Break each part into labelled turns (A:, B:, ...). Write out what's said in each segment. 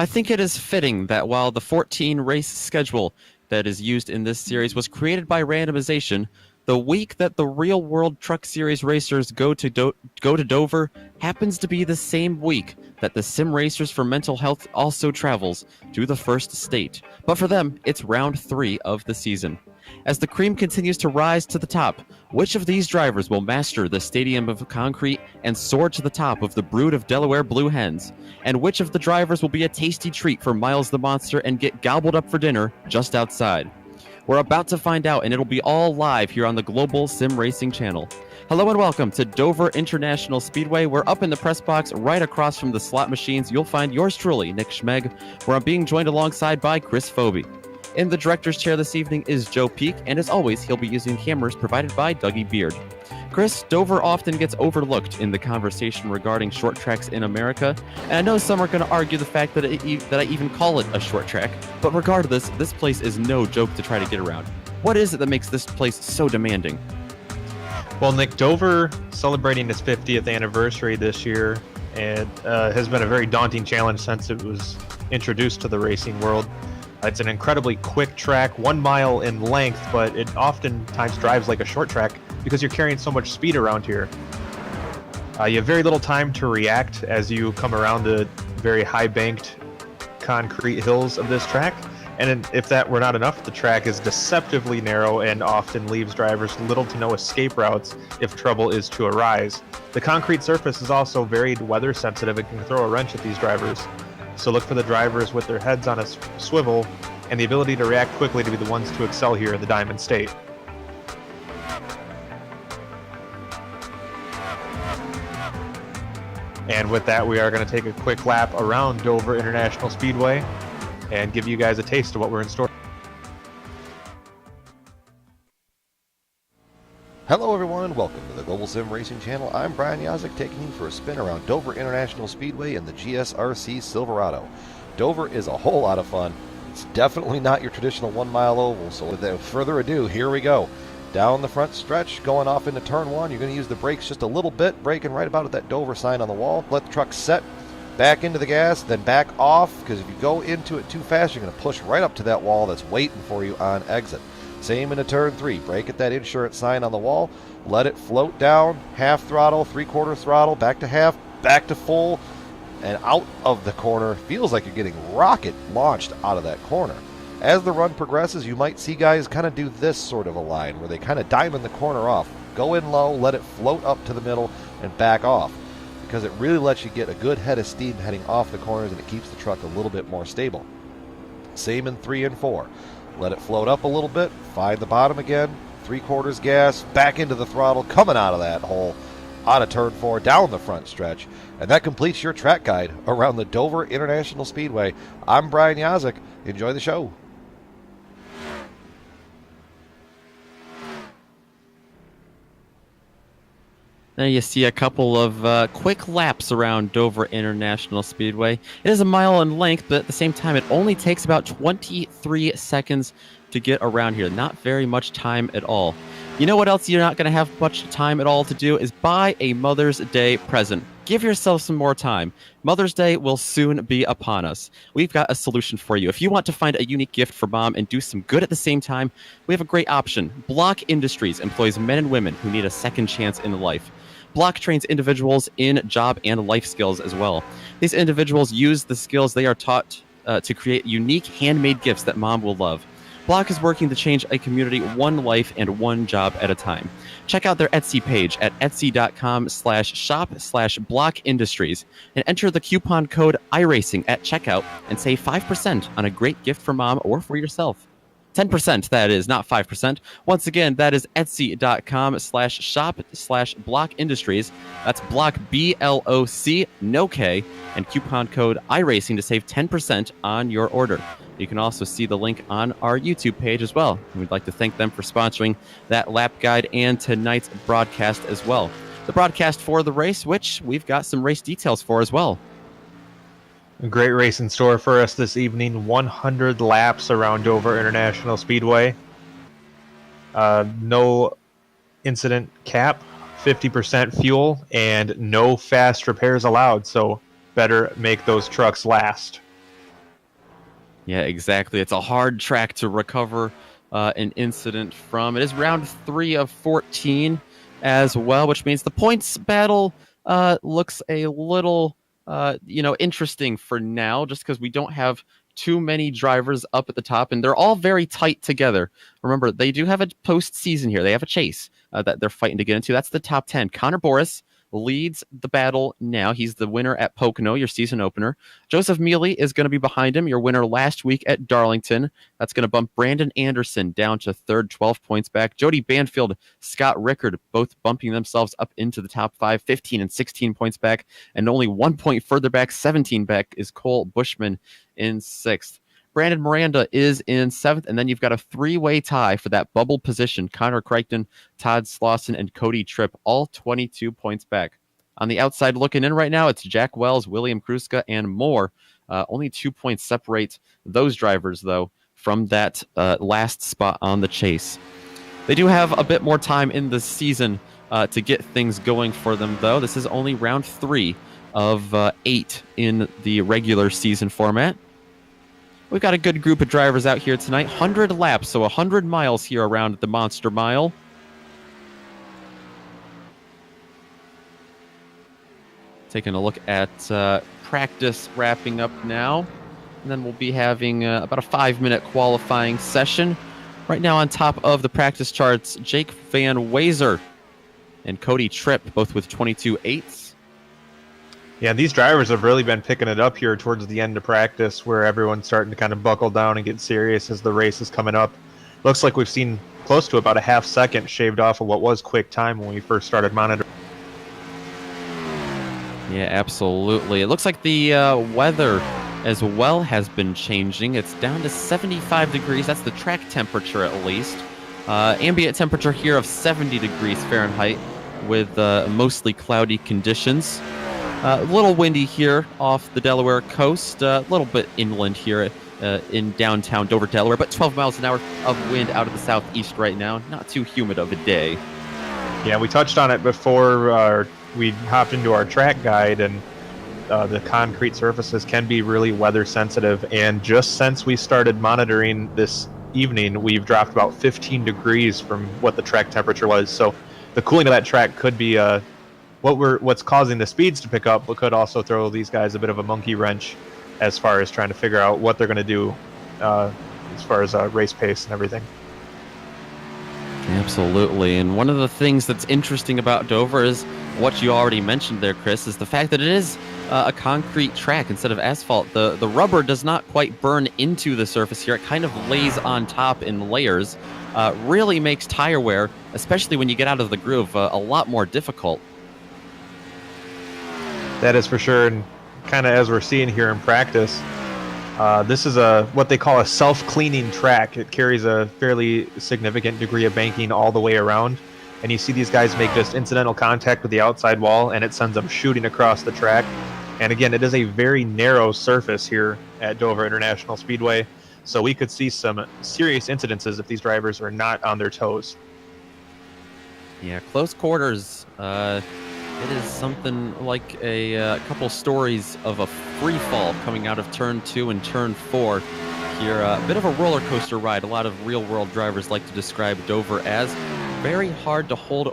A: I think it is fitting that while the 14 race schedule that is used in this series was created by randomization, the week that the real world Truck Series racers go to Dover happens to be the same week that the Sim Racers for Mental Health also travels to the first state. But for them, it's round 3 of the season. As the cream continues to rise to the top, which of these drivers will master the stadium of concrete and soar to the top of the brood of Delaware Blue Hens? And which of the drivers will be a tasty treat for Miles the Monster and get gobbled up for dinner just outside? We're about to find out, and it'll be all live here on the Global SimRacing Channel. Hello and welcome to Dover International Speedway. We're up in the press box right across from the slot machines. You'll find yours truly, Nick Schmeg, where I'm being joined alongside by Chris Phoebe. In the director's chair this evening is Joe Peak, and as always, he'll be using cameras provided by Dougie Beard. Chris, Dover often gets overlooked in the conversation regarding short tracks in America, and I know some are going to argue the fact that I even call it a short track, but regardless, this place is no joke to try to get around. What is it that makes this place so demanding?
B: Well, Nick, Dover celebrating its 50th anniversary this year, and has been a very daunting challenge since it was introduced to the racing world. It's an incredibly quick track, 1 mile in length, but it oftentimes drives like a short track because you're carrying so much speed around here. You have very little time to react as you come around the very high-banked concrete hills of this track. And if that were not enough, the track is deceptively narrow and often leaves drivers little to no escape routes if trouble is to arise. The concrete surface is also very weather sensitive and can throw a wrench at these drivers. So look for the drivers with their heads on a swivel and the ability to react quickly to be the ones to excel here in the Diamond State. And with that, we are going to take a quick lap around Dover International Speedway and give you guys a taste of what we're in store.
C: Hello everyone, welcome to the Global Sim Racing Channel. I'm Brian Yazek, taking you for a spin around Dover International Speedway in the GSRC Silverado. Dover is a whole lot of fun. It's definitely not your traditional 1 mile oval, so without further ado, here we go. Down the front stretch, going off into turn 1, you're going to use the brakes just a little bit, braking right about at that Dover sign on the wall. Let the truck set, back into the gas, then back off, because if you go into it too fast, you're going to push right up to that wall that's waiting for you on exit. Same into turn 3. Brake at that insurance sign on the wall. Let it float down. Half throttle, 3/4 throttle, back to half, back to full, and out of the corner. Feels like you're getting rocket launched out of that corner. As the run progresses, you might see guys kind of do this sort of a line where they kind of diamond the corner off. Go in low, let it float up to the middle, and back off, because it really lets you get a good head of steam heading off the corners, and it keeps the truck a little bit more stable. Same in 3 and 4. Let it float up a little bit, find the bottom again, 3/4 gas, back into the throttle, coming out of that hole, out of turn 4, down the front stretch. And that completes your track guide around the Dover International Speedway. I'm Brian Yazek. Enjoy the show.
A: There you see a couple of quick laps around Dover International Speedway. It is 1 mile in length, but at the same time, it only takes about 23 seconds to get around here. Not very much time at all. You know what else you're not going to have much time at all to do is buy a Mother's Day present. Give yourself some more time. Mother's Day will soon be upon us. We've got a solution for you. If you want to find a unique gift for mom and do some good at the same time, we have a great option. BLOC Industries employs men and women who need a second chance in life. BLOC trains individuals in job and life skills as well. These individuals use the skills they are taught to create unique handmade gifts that mom will love. BLOC is working to change a community one life and one job at a time. Check out their Etsy page at etsy.com/shop/BLOC Industries and enter the coupon code iRacing at checkout and save 5% on a great gift for mom or for yourself. 10%, that is, not 5%. Once again, that is etsy.com/shop/BLOC Industries. That's BLOC, BLOC, no K, and coupon code iRacing to save 10% on your order. You can also see the link on our YouTube page as well. And we'd like to thank them for sponsoring that lap guide and tonight's broadcast as well. The broadcast for the race, which we've got some race details for as well.
B: A great race in store for us this evening. 100 laps around Dover International Speedway. No incident cap, 50% fuel, and no fast repairs allowed. So better make those trucks last.
A: Yeah, exactly. It's a hard track to recover an incident from. It is round 3 of 14 as well, which means the points battle looks a little, interesting for now, just because we don't have too many drivers up at the top, and they're all very tight together. Remember, they do have a postseason here. They have a chase that they're fighting to get into. That's the top 10. Connor Boris leads the battle now. He's the winner at Pocono, your season opener. Joseph Mealy is going to be behind him, your winner last week at Darlington. That's going to bump Brandon Anderson down to third, 12 points back. Jody Banfield, Scott Rickard, both bumping themselves up into the top 5, 15 and 16 points back. And only 1 point further back, 17 back, is Cole Bushman in sixth. Brandon Miranda is in seventh, and then you've got a three-way tie for that bubble position. Connor Crichton, Todd Slauson, and Cody Tripp, all 22 points back. On the outside looking in right now, it's Jack Wells, William Kruska, and more. Only 2 points separate those drivers, though, from that last spot on the chase. They do have a bit more time in the season to get things going for them, though. This is only round 3 of 8 in the regular season format. We've got a good group of drivers out here tonight. 100 laps, so 100 miles here around the Monster Mile. Taking a look at practice wrapping up now. And then we'll be having about a 5-minute qualifying session. Right now on top of the practice charts, Jake Van Wazer and Cody Tripp, both with 22.8s.
B: Yeah, these drivers have really been picking it up here towards the end of practice, where everyone's starting to kind of buckle down and get serious as the race is coming up. Looks like we've seen close to about a half second shaved off of what was quick time when we first started monitoring.
A: Yeah, absolutely. It looks like the weather as well has been changing. It's down to 75 degrees. That's the track temperature at least. Ambient temperature here of 70 degrees Fahrenheit with mostly cloudy conditions. A little windy here off the Delaware coast, a little bit inland here in downtown Dover, Delaware, but 12 miles an hour of wind out of the southeast right now. Not too humid of a day.
B: Yeah, we touched on it before we hopped into our track guide, and the concrete surfaces can be really weather sensitive. And just since we started monitoring this evening, we've dropped about 15 degrees from what the track temperature was. So the cooling of that track could be what's causing the speeds to pick up, but could also throw these guys a bit of a monkey wrench as far as trying to figure out what they're going to do as far as race pace and everything.
A: Absolutely. And one of the things that's interesting about Dover is what you already mentioned there, Chris, is the fact that it is a concrete track instead of asphalt. The rubber does not quite burn into the surface here. It kind of lays on top in layers. Really makes tire wear, especially when you get out of the groove, a lot more difficult.
B: That is for sure, and kind of as we're seeing here in practice, this is what they call a self-cleaning track. It carries a fairly significant degree of banking all the way around, and you see these guys make just incidental contact with the outside wall, and it sends them shooting across the track. And again, it is a very narrow surface here at Dover International Speedway, so we could see some serious incidences if these drivers are not on their toes.
A: Yeah, close quarters. It is something like a couple stories of a free fall coming out of turn 2 and turn 4 here. A bit of a roller coaster ride. A lot of real world drivers like to describe Dover as very hard to hold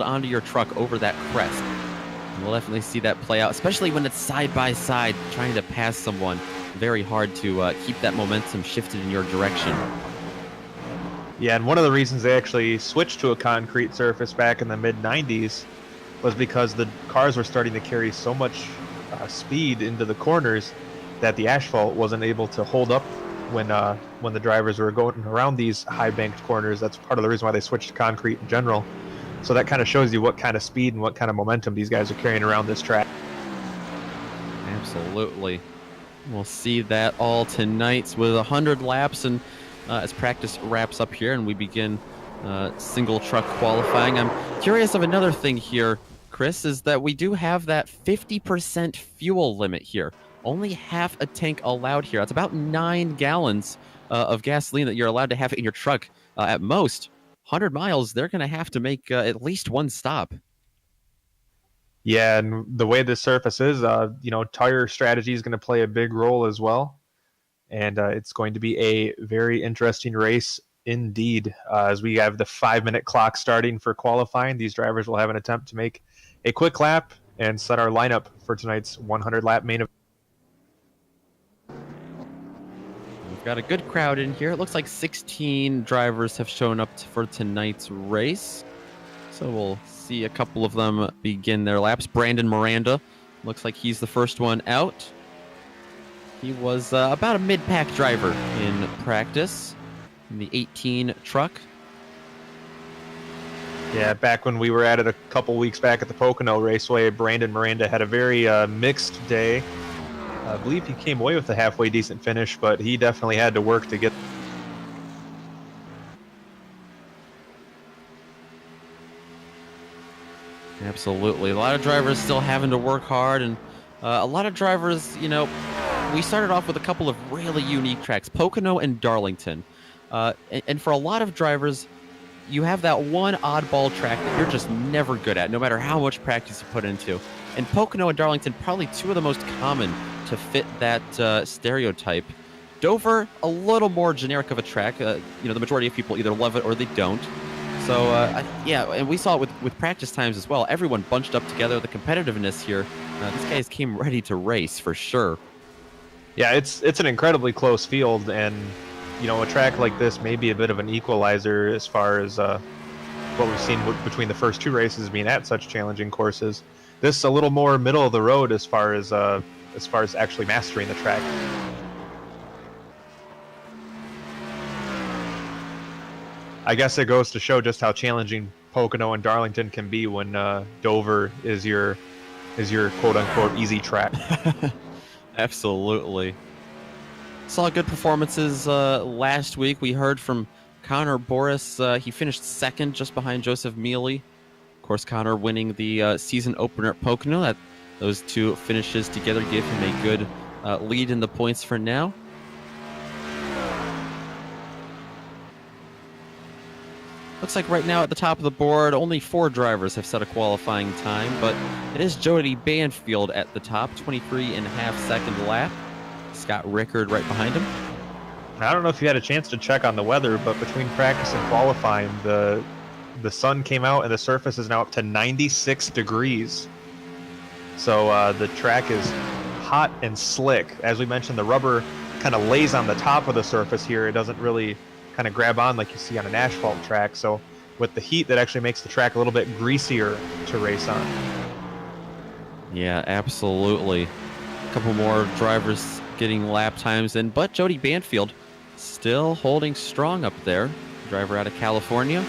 A: onto your truck over that crest. And we'll definitely see that play out, especially when it's side by side trying to pass someone. Very hard to keep that momentum shifted in your direction.
B: Yeah, and one of the reasons they actually switched to a concrete surface back in the mid-90s was because the cars were starting to carry so much speed into the corners that the asphalt wasn't able to hold up when the drivers were going around these high banked corners. That's part of the reason why they switched to concrete in general. So that kind of shows you what kind of speed and what kind of momentum these guys are carrying around this track.
A: Absolutely. We'll see that all tonight with 100 laps, and as practice wraps up here and we begin single truck qualifying. I'm curious of another thing here, Chris, is that we do have that 50% fuel limit here. Only half a tank allowed here. That's about 9 gallons of gasoline that you're allowed to have in your truck at most. 100 miles, they're going to have to make at least one stop.
B: Yeah, and the way this surface is, tire strategy is going to play a big role as well. and it's going to be a very interesting race indeed. As we have the 5-minute clock starting for qualifying, these drivers will have an attempt to make a quick lap and set our lineup for tonight's 100-lap main event.
A: We've got a good crowd in here. It looks like 16 drivers have shown up for tonight's race. So we'll see a couple of them begin their laps. Brandon Miranda looks like he's the first one out. He was about a mid-pack driver in practice in the 18 truck.
B: Yeah, back when we were at it a couple weeks back at the Pocono Raceway, Brandon Miranda had a very mixed day. I believe he came away with a halfway decent finish, but he definitely had to work to get.
A: Absolutely. A lot of drivers still having to work hard, and a lot of drivers, you know, we started off with a couple of really unique tracks, Pocono and Darlington. And for a lot of drivers, you have that one oddball track that you're just never good at, no matter how much practice you put into. And Pocono and Darlington, probably two of the most common to fit that stereotype. Dover, a little more generic of a track. You know, the majority of people either love it or they don't. So, yeah, and we saw it with practice times as well. Everyone bunched up together. The competitiveness here, these guys came ready to race for sure.
B: Yeah, it's an incredibly close field, and you know, a track like this may be a bit of an equalizer as far as what we've seen between the first two races being at such challenging courses. This is a little more middle of the road as far as actually mastering the track. I guess it goes to show just how challenging Pocono and Darlington can be when Dover is your quote unquote easy track.
A: Absolutely. Saw good performances last week. We heard from Connor Boris. He finished second just behind Joseph Mealy. Of course, Connor winning the season opener at Pocono. Those two finishes together give him a good lead in the points for now. Looks like right now at the top of the board, only 4 drivers have set a qualifying time, but it is Jody Banfield at the top, 23.5-second lap. Scott Rickard right behind him.
B: I don't know if you had a chance to check on the weather, but between practice and qualifying, the sun came out and the surface is now up to 96 degrees. So the track is hot and slick. As we mentioned, the rubber kind of lays on the top of the surface here. It doesn't really kind of grab on like you see on an asphalt track. So with the heat, that actually makes the track a little bit greasier to race on.
A: Yeah, absolutely. A couple more drivers getting lap times in, but Jody Banfield still holding strong up there. Driver out of California.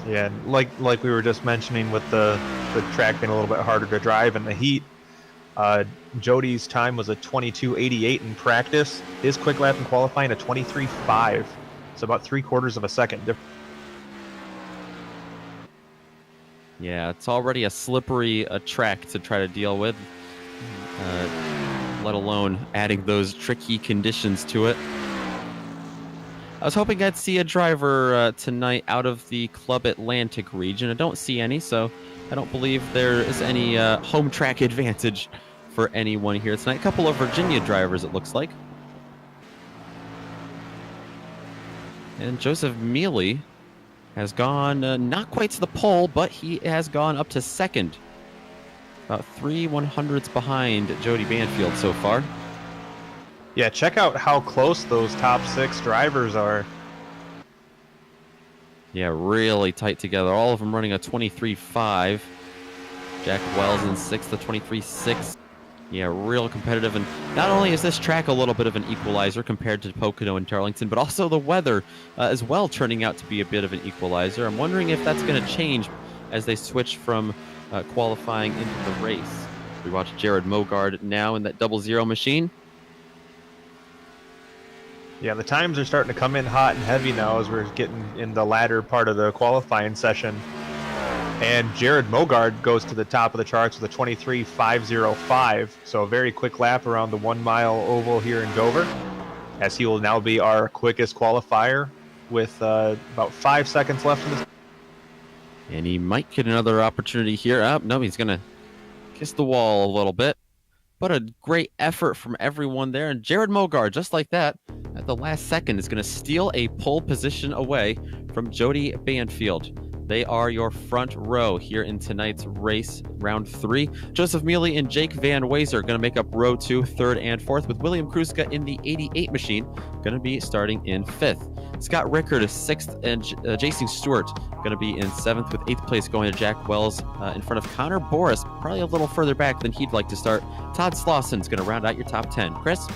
B: Yeah, like we were just mentioning with the track being a little bit harder to drive and the heat, Jody's time was a 22.88 in practice. His quick lap in qualifying a 23.5. It's about 3/4 of a second difference.
A: Yeah, it's already a slippery track to try to deal with, let alone adding those tricky conditions to it. I was hoping I'd see a driver tonight out of the Club Atlantic region. I don't see any, so I don't believe there is any home track advantage for anyone here tonight. A couple of Virginia drivers, it looks like. And Joseph Mealy has gone not quite to the pole, but he has gone up to second. About 3/100ths behind Jody Banfield so far.
B: Yeah, check out how close those top 6 drivers are.
A: Yeah, really tight together. All of them running a 23.5. Jack Wells in 6th, the 23.6. Yeah, real competitive. And not only is this track a little bit of an equalizer compared to Pocono and Darlington, but also the weather as well turning out to be a bit of an equalizer. I'm wondering if that's going to change as they switch from qualifying into the race. We watch Jared Mogard now in that 00 machine.
B: Yeah, the times are starting to come in hot and heavy now as we're getting in the latter part of the qualifying session. And Jared Mogard goes to the top of the charts with a 23.505. So a very quick lap around the 1 mile oval here in Dover, as he will now be our quickest qualifier with about 5 seconds left in this.
A: And he might get another opportunity here. Oh, no, he's going to kiss the wall a little bit. But a great effort from everyone there. And Jared Mogard, just like that, at the last second, is going to steal a pole position away from Jody Banfield. They are your front row here in tonight's race, round 3. Joseph Mealy and Jake Van Wazer are going to make up row 2, 3rd, and 4th, with William Kruska in the 88 machine going to be starting in 5th. Scott Rickard is 6th, and Jason Stewart going to be in 7th, with 8th place going to Jack Wells in front of Connor Boris, probably a little further back than he'd like to start. Todd Slauson's going to round out your top 10. Chris?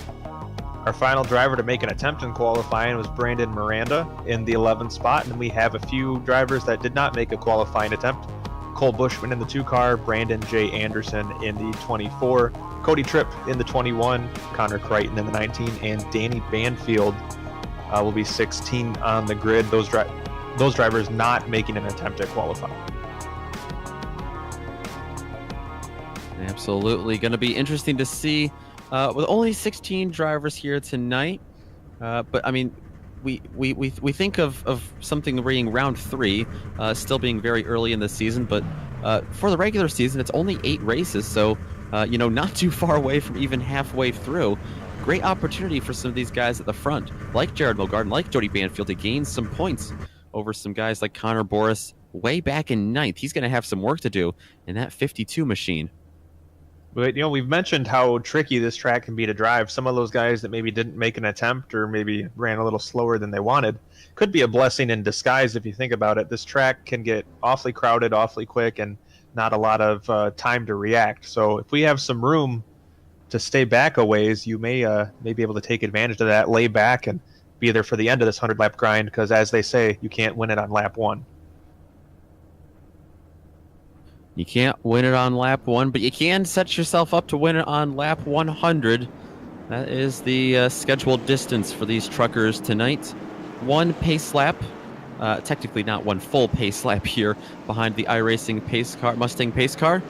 B: Our final driver to make an attempt in qualifying was Brandon Miranda in the 11th spot, and we have a few drivers that did not make a qualifying attempt. Cole Bushman in the 2 car, Brandon J. Anderson in the 24, Cody Tripp in the 21, Connor Crichton in the 19, and Danny Banfield will be 16 on the grid. Those drivers not making an attempt at qualifying.
A: Absolutely. Going to be interesting to see. With only 16 drivers here tonight, but I mean, we think of something being round 3, still being very early in the season. But for the regular season, it's only 8 races, so not too far away from even halfway through. Great opportunity for some of these guys at the front, like Jared Mogard, like Jody Banfield, to gain some points over some guys like Connor Boris way back in 9th. He's going to have some work to do in that 52 machine.
B: But, we've mentioned how tricky this track can be to drive. Some of those guys that maybe didn't make an attempt or maybe ran a little slower than they wanted could be a blessing in disguise if you think about it. This track can get awfully crowded, awfully quick, and not a lot of time to react. So if we have some room to stay back a ways, you may be able to take advantage of that, lay back, and be there for the end of this 100-lap grind, because as they say, you can't win it on lap 1.
A: You can't win it on lap 1, but you can set yourself up to win it on lap 100. That is the scheduled distance for these truckers tonight. 1 pace lap, technically not 1 full pace lap here behind the iRacing pace car, Mustang pace car,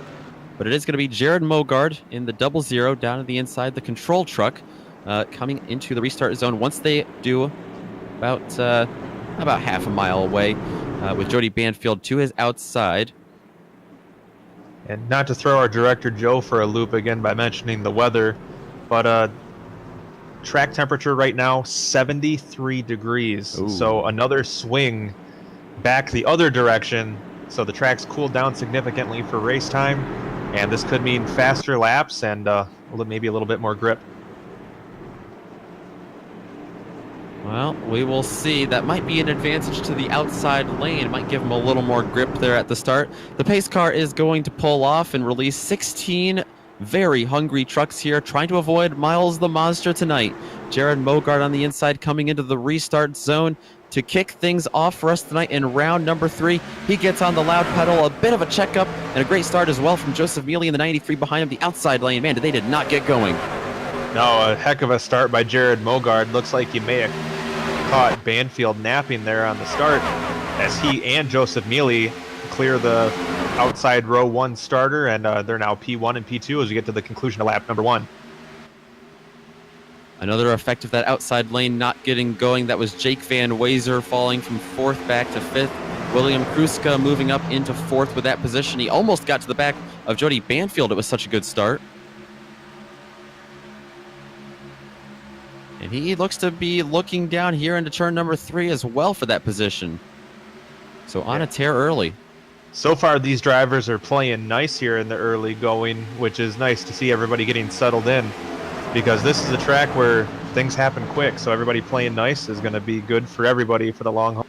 A: but it is going to be Jared Mogard in the 00 down at the inside, the control truck, coming into the restart zone once they do about half a mile away, with Jody Banfield to his outside.
B: And not to throw our director Joe for a loop again by mentioning the weather, but track temperature right now, 73 degrees. Ooh. So another swing back the other direction. So the track's cooled down significantly for race time, and this could mean faster laps and maybe a little bit more grip.
A: Well, we will see. That might be an advantage to the outside lane. It might give them a little more grip there at the start. The pace car is going to pull off and release 16 very hungry trucks here, trying to avoid Miles the Monster tonight. Jared Mogard on the inside coming into the restart zone to kick things off for us tonight in round number 3. He gets on the loud pedal, a bit of a checkup, and a great start as well from Joseph Mealy in the 93 behind him, the outside lane. Man, they did not get going.
B: No, a heck of a start by Jared Mogard. Looks like he may have caught Banfield napping there on the start as he and Joseph Mealy clear the outside row 1 starter, and they're now P1 and P2 as we get to the conclusion of lap number 1.
A: Another effect of that outside lane not getting going, that was Jake Van Wazer falling from 4th back to 5th. William Kruska moving up into 4th with that position. He almost got to the back of Jody Banfield. It was such a good start. And he looks to be looking down here into turn number 3 as well for that position. So on a tear early.
B: So far, these drivers are playing nice here in the early going, which is nice to see everybody getting settled in, because this is a track where things happen quick. So everybody playing nice is going to be good for everybody for the long haul.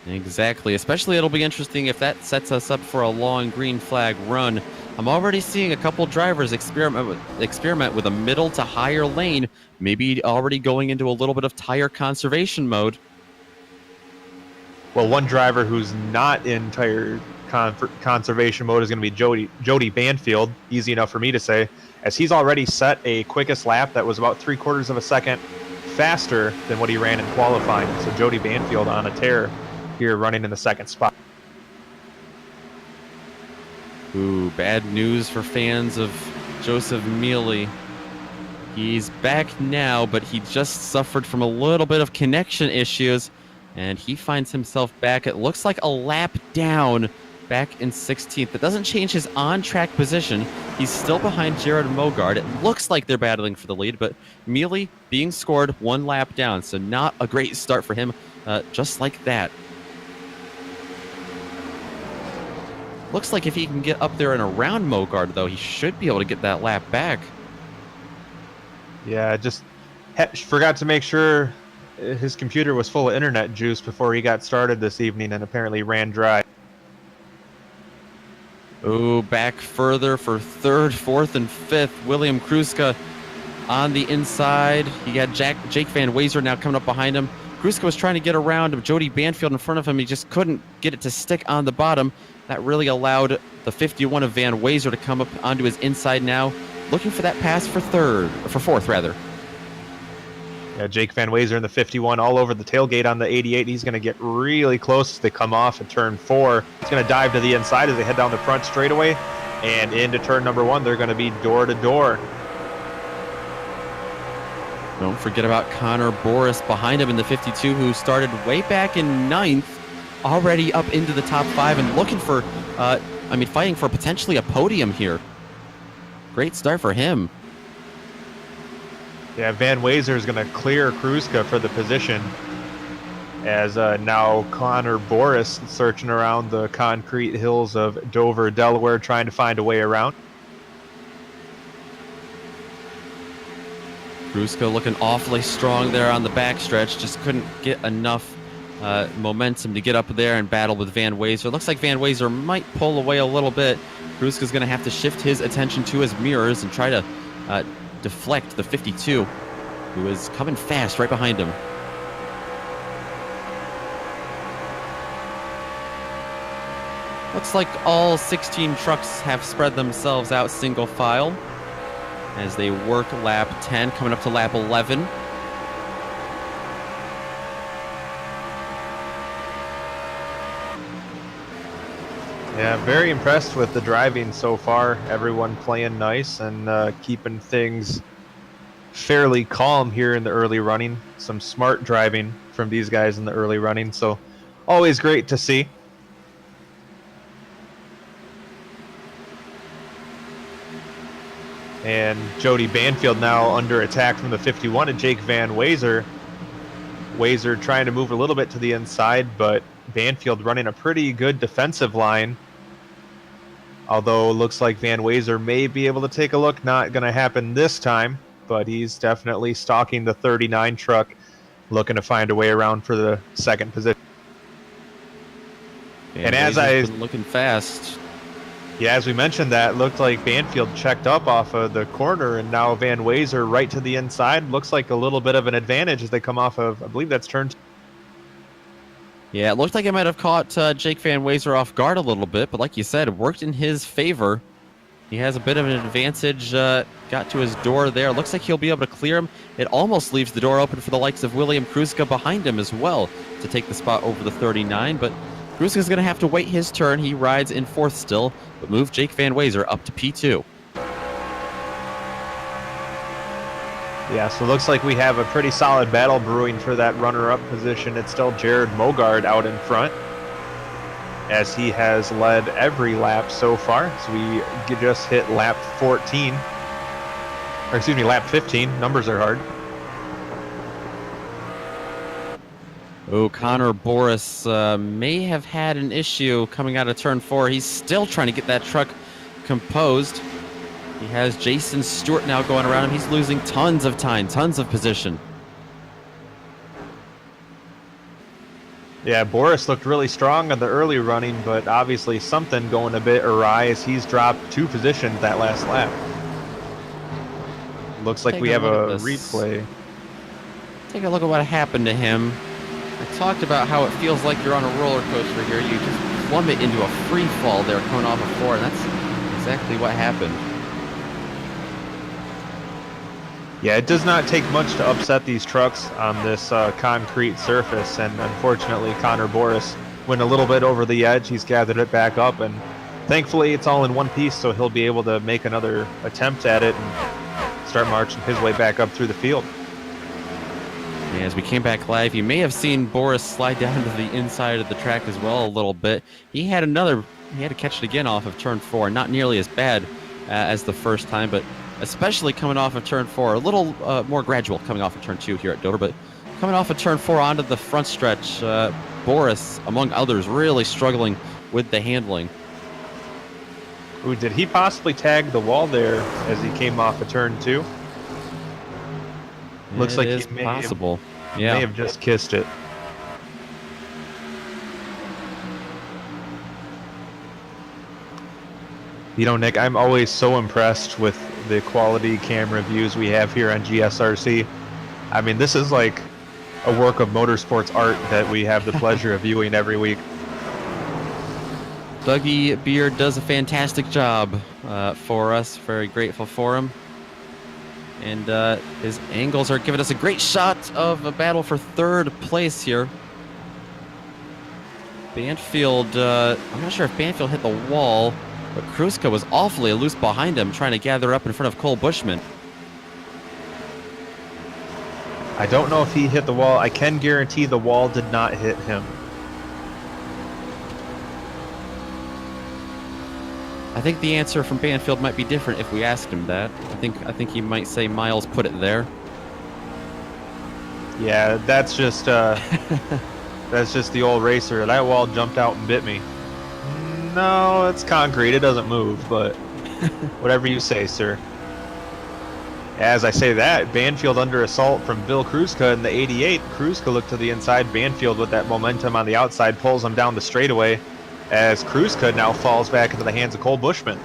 A: Exactly. Especially it'll be interesting if that sets us up for a long green flag run. I'm already seeing a couple drivers experiment with a middle to higher lane, maybe already going into a little bit of tire conservation mode.
B: Well, one driver who's not in tire conservation mode is going to be Jody Banfield. Easy enough for me to say, as he's already set a quickest lap that was about 3/4 of a second faster than what he ran in qualifying. So Jody Banfield on a tear here, running in the 2nd spot.
A: Ooh, bad news for fans of Joseph Mealy. He's back now, but he just suffered from a little bit of connection issues, and he finds himself back, it looks like a lap down, back in 16th. That doesn't change his on-track position. He's still behind Jared Mogard. It looks like they're battling for the lead, but Mealy being scored 1 lap down, so not a great start for him, just like that. Looks like if he can get up there and around Mogard, though, he should be able to get that lap back.
B: Yeah, just forgot to make sure his computer was full of internet juice before he got started this evening and apparently ran dry.
A: Oh, back further for 3rd, 4th, and 5th. William Kruska on the inside. He got Jake Van Wezer now coming up behind him. Kruska was trying to get around him. Jody Banfield in front of him. He just couldn't get it to stick on the bottom. That really allowed the 51 of Van Wezer to come up onto his inside now, looking for that pass for 4th, rather.
B: Yeah, Jake Van Wezer in the 51 all over the tailgate on the 88. He's going to get really close as they come off at turn 4. He's going to dive to the inside as they head down the front straightaway. And into turn number 1, they're going to be door to door.
A: Don't forget about Connor Boris behind him in the 52, who started way back in 9th, already up into the top 5 and looking for, fighting for potentially a podium here. Great start for him.
B: Yeah, Van Wezer is going to clear Kruska for the position as now Connor Boris searching around the concrete hills of Dover, Delaware, trying to find a way around.
A: Kruska looking awfully strong there on the backstretch, just couldn't get enough momentum to get up there and battle with Van Wezer. Looks like Van Wezer might pull away a little bit. Kruska's going to have to shift his attention to his mirrors and try to deflect the 52, who is coming fast right behind him. Looks like all 16 trucks have spread themselves out single file as they work lap 10, coming up to lap 11.
B: Yeah, very impressed with the driving so far. Everyone playing nice and keeping things fairly calm here in the early running. Some smart driving from these guys in the early running, so always great to see. And Jody Banfield now under attack from the 51 and Jake Van Wezer. Wezer trying to move a little bit to the inside, but Banfield running a pretty good defensive line. Although it looks like Van Wezer may be able to take a look. Not going to happen this time, but he's definitely stalking the 39 truck, looking to find a way around for the 2nd position.
A: And as been looking fast.
B: Yeah, as we mentioned, that looked like Banfield checked up off of the corner, and now Van Wezer right to the inside. Looks like a little bit of an advantage as they come off of, I believe that's turn 2.
A: Yeah, it looked like it might have caught Jake Van Wezer off guard a little bit, but like you said, it worked in his favor. He has a bit of an advantage, got to his door there. Looks like he'll be able to clear him. It almost leaves the door open for the likes of William Kruska behind him as well to take the spot over the 39, but Kruska's going to have to wait his turn. He rides in 4th still, but move Jake Van Wezer up to P2.
B: Yeah, so it looks like we have a pretty solid battle brewing for that runner-up position. It's still Jared Mogard out in front, as he has led every lap so far. So we just hit lap 14, or excuse me, lap 15. Numbers are hard.
A: Oh, Connor Boris may have had an issue coming out of turn 4. He's still trying to get that truck composed. He has Jason Stewart now going around him. He's losing tons of time, tons of position.
B: Yeah, Boris looked really strong on the early running, but obviously something going a bit awry as he's dropped 2 positions that last lap. Looks like we have a replay.
A: Take a look at what happened to him. I talked about how it feels like you're on a roller coaster here. You just plummet into a free fall there coming off of 4, and that's exactly what happened.
B: Yeah, it does not take much to upset these trucks on this concrete surface, and unfortunately Connor Boris went a little bit over the edge. He's gathered it back up, and thankfully it's all in one piece, so he'll be able to make another attempt at it and start marching his way back up through the field.
A: Yeah, as we came back live, you may have seen Boris slide down to the inside of the track as well a little bit. He had to catch it again off of turn 4, not nearly as bad. as the first time, but especially coming off of turn 4, a little more gradual coming off of turn 2 here at Dover, but coming off of turn 4 onto the front stretch, Boris, among others, really struggling with the handling.
B: Ooh, did he possibly tag the wall there as he came off of turn 2? Looks like
A: it is
B: he may
A: possible.
B: may have just kissed it. You know, Nick, I'm always so impressed with the quality camera views we have here on GSRC. I mean, this is like a work of motorsports art that we have the pleasure of viewing every week.
A: Dougie Beard does a fantastic job for us. Very grateful for him. And his angles are giving us a great shot of a battle for third place here. Banfield, I'm not sure if Banfield hit the wall, but Kruska was awfully loose behind him, trying to gather up in front of Cole Bushman.
B: I don't know if he hit the wall. I can guarantee the wall did not hit him.
A: I think the answer from Banfield might be different if we asked him that. I think he might say Miles put it there.
B: Yeah, that's just that's just the old racer. That wall jumped out and bit me. No, it's concrete. It doesn't move, but whatever you say, sir. As I say that, Banfield under assault from Bill Kruska in the 88. Kruska looked to the inside. Banfield with that momentum on the outside pulls him down the straightaway as Kruska now falls back into the hands of Cole Bushman.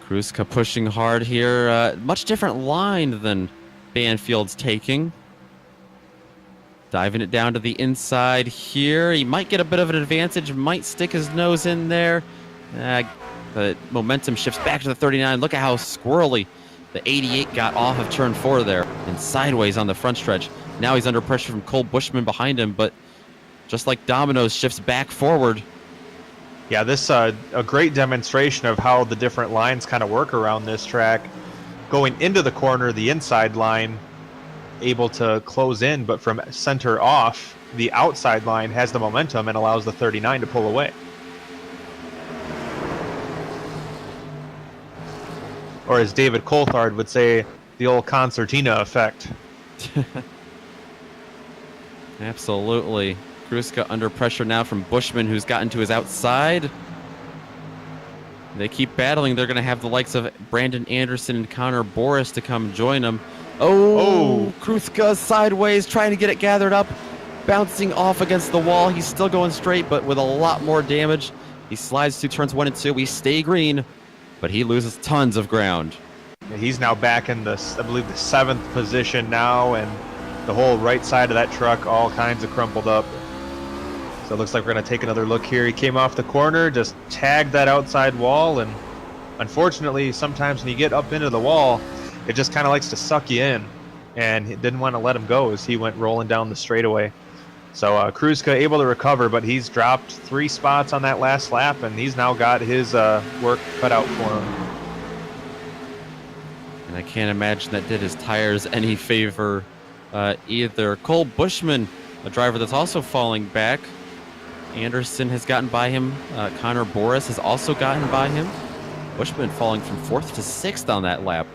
A: Kruska pushing hard here. Much different line than Banfield's taking. Diving it down to the inside here. He might get a bit of an advantage, might stick his nose in there. The momentum shifts back to the 39. Look at how squirrely the 88 got off of turn 4 there and sideways on the front stretch. Now he's under pressure from Cole Bushman behind him, but just like dominoes, shifts back forward.
B: Yeah, this a great demonstration of how the different lines kind of work around this track. Going into the corner, the inside line able to close in, but from center off, the outside line has the momentum and allows the 39 to pull away. Or as David Coulthard would say, the old concertina effect.
A: Absolutely. Kruska under pressure now from Bushman, who's gotten to his outside. They keep battling. They're going to have the likes of Brandon Anderson and Connor Boris to come join them. Oh, Kruska sideways, trying to get it gathered up. Bouncing off against the wall. He's still going straight, but with a lot more damage. He slides through turns 1 and 2. We stay green, but he loses tons of ground.
B: He's now back in the, I believe, the 7th position now, and the whole right side of that truck all kinds of crumpled up. So it looks like we're going to take another look here. He came off the corner, just tagged that outside wall, and unfortunately, sometimes when you get up into the wall, it just kind of likes to suck you in, and he didn't want to let him go as he went rolling down the straightaway. So Kruska able to recover, but he's dropped 3 spots on that last lap, and he's now got his work cut out for him.
A: And I can't imagine that did his tires any favor either. Cole Bushman, a driver that's also falling back. Anderson has gotten by him. Connor Boris has also gotten by him. Bushman falling from 4th to 6th on that lap.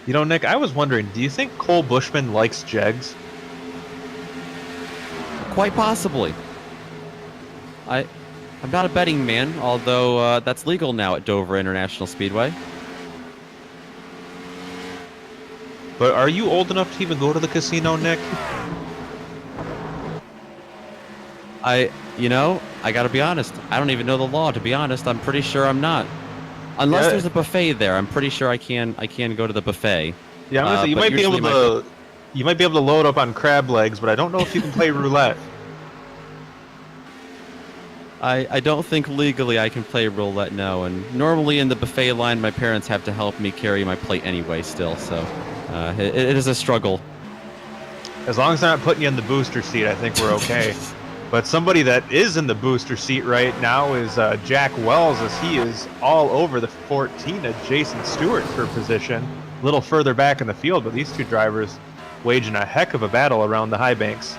B: You know, Nick, I was wondering, do you think Cole Bushman likes jegs?
A: Quite possibly. I'm not a betting man, although that's legal now at Dover International Speedway.
B: But are you old enough to even go to the casino, Nick?
A: I gotta be honest. I don't even know the law, to be honest. I'm pretty sure I'm not. Unless there's a buffet there, I'm pretty sure I can go to the buffet.
B: Yeah, I'm gonna say, you might be able to load up on crab legs, but I don't know if you can play roulette.
A: I don't think legally I can play roulette, no. And normally in the buffet line, my parents have to help me carry my plate anyway still, so it is a struggle.
B: As long as they're not putting you in the booster seat, I think we're okay. But somebody that is in the booster seat right now is Jack Wells, as he is all over the 14 of Jason Stewart for position. A little further back in the field, but these two drivers waging a heck of a battle around the high banks.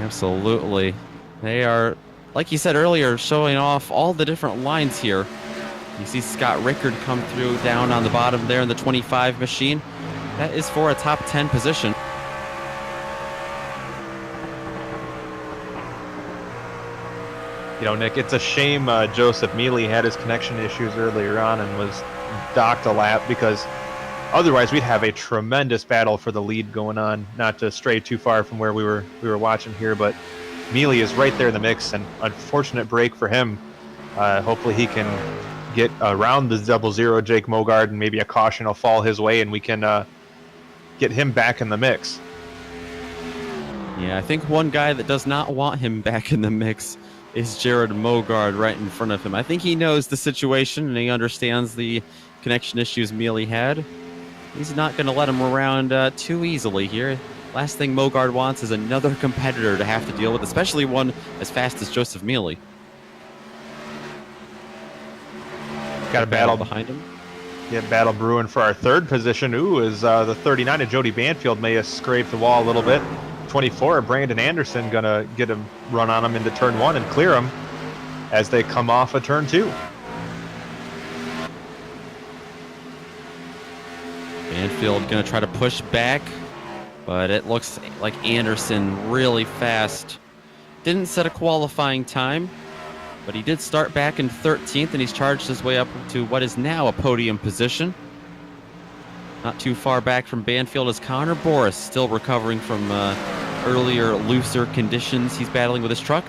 A: Absolutely. They are, like you said earlier, showing off all the different lines here. You see Scott Rickard come through down on the bottom there in the 25 machine. That is for a top 10 position.
B: You know, Nick, it's a shame Joseph Mealy had his connection issues earlier on and was docked a lap, because otherwise we'd have a tremendous battle for the lead going on. Not to stray too far from where we were watching here, but Mealy is right there in the mix, and unfortunate break for him. Hopefully he can get around the 0-0 Jake Mogard, and maybe a caution will fall his way, and we can get him back in the mix.
A: Yeah, I think one guy that does not want him back in the mix is Jared Mogard right in front of him. I think he knows the situation and he understands the connection issues Mealy had. He's not going to let him around too easily here. Last thing Mogard wants is another competitor to have to deal with, especially one as fast as Joseph Mealy.
B: Got a battle
A: behind him.
B: Yeah, battle brewing for our third position. Ooh, is the 39 of Jody Banfield may have scraped the wall a little bit. 24, Brandon Anderson gonna get him, run on him into turn 1 and clear him as they come off of turn 2.
A: Banfield gonna try to push back, but it looks like Anderson really fast. Didn't set a qualifying time, but he did start back in 13th, and he's charged his way up to what is now a podium position. Not too far back from Banfield is Connor Boris, still recovering from earlier looser conditions he's battling with his truck.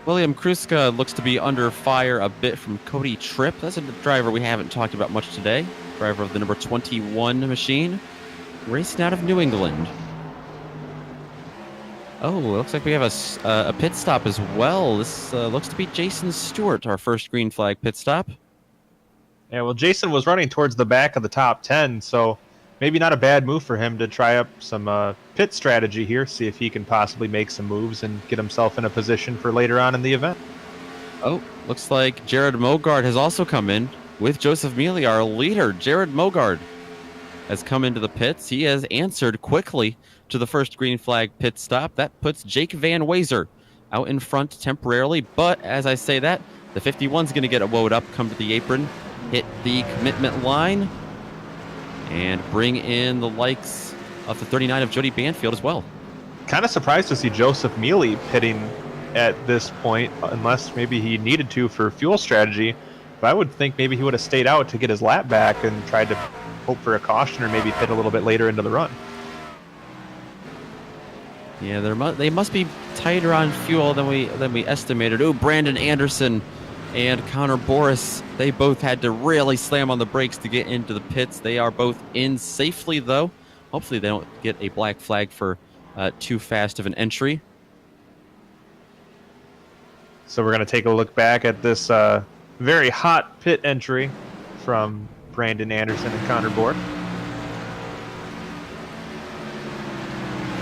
A: William Kruska looks to be under fire a bit from Cody Tripp. That's a driver we haven't talked about much today. Driver of the number 21 machine, racing out of New England. Oh, looks like we have a pit stop as well. This looks to be Jason Stewart, our first green flag pit stop.
B: Yeah, well, Jason was running towards the back of the top 10, so maybe not a bad move for him to try up some pit strategy here, see if he can possibly make some moves and get himself in a position for later on in the event.
A: Oh, looks like Jared Mogard has also come in with Joseph Mealy, our leader. Jared Mogard has come into the pits. He has answered quickly to the first green flag pit stop. That puts Jake Van Wazer out in front temporarily, but as I say that, the 51's going to get woed up, come to the apron, hit the commitment line, and bring in the likes of the 39 of Jody Banfield as well.
B: Kind of surprised to see Joseph Mealy pitting at this point, unless maybe he needed to for fuel strategy. But I would think maybe he would have stayed out to get his lap back and tried to hope for a caution, or maybe pit a little bit later into the run.
A: Yeah, they must be tighter on fuel than we estimated. Oh, Brandon Anderson and Connor Boris, they both had to really slam on the brakes to get into the pits. They are both in safely, though. Hopefully they don't get a black flag for too fast of an entry.
B: So we're going to take a look back at this very hot pit entry from Brandon Anderson and Connor Boris.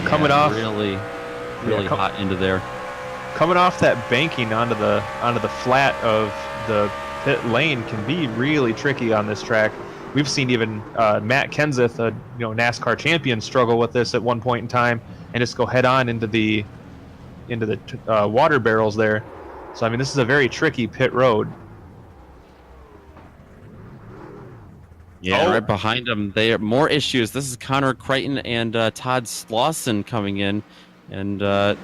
B: Coming off
A: really hot into there.
B: Coming off that banking onto the flat of the pit lane can be really tricky on this track. We've seen even Matt Kenseth, a NASCAR champion, struggle with this at one point in time and just go head on into the water barrels there. So I mean, this is a very tricky pit road.
A: Yeah, right behind them, they have more issues. This is Connor Crichton and Todd Slauson coming in, and a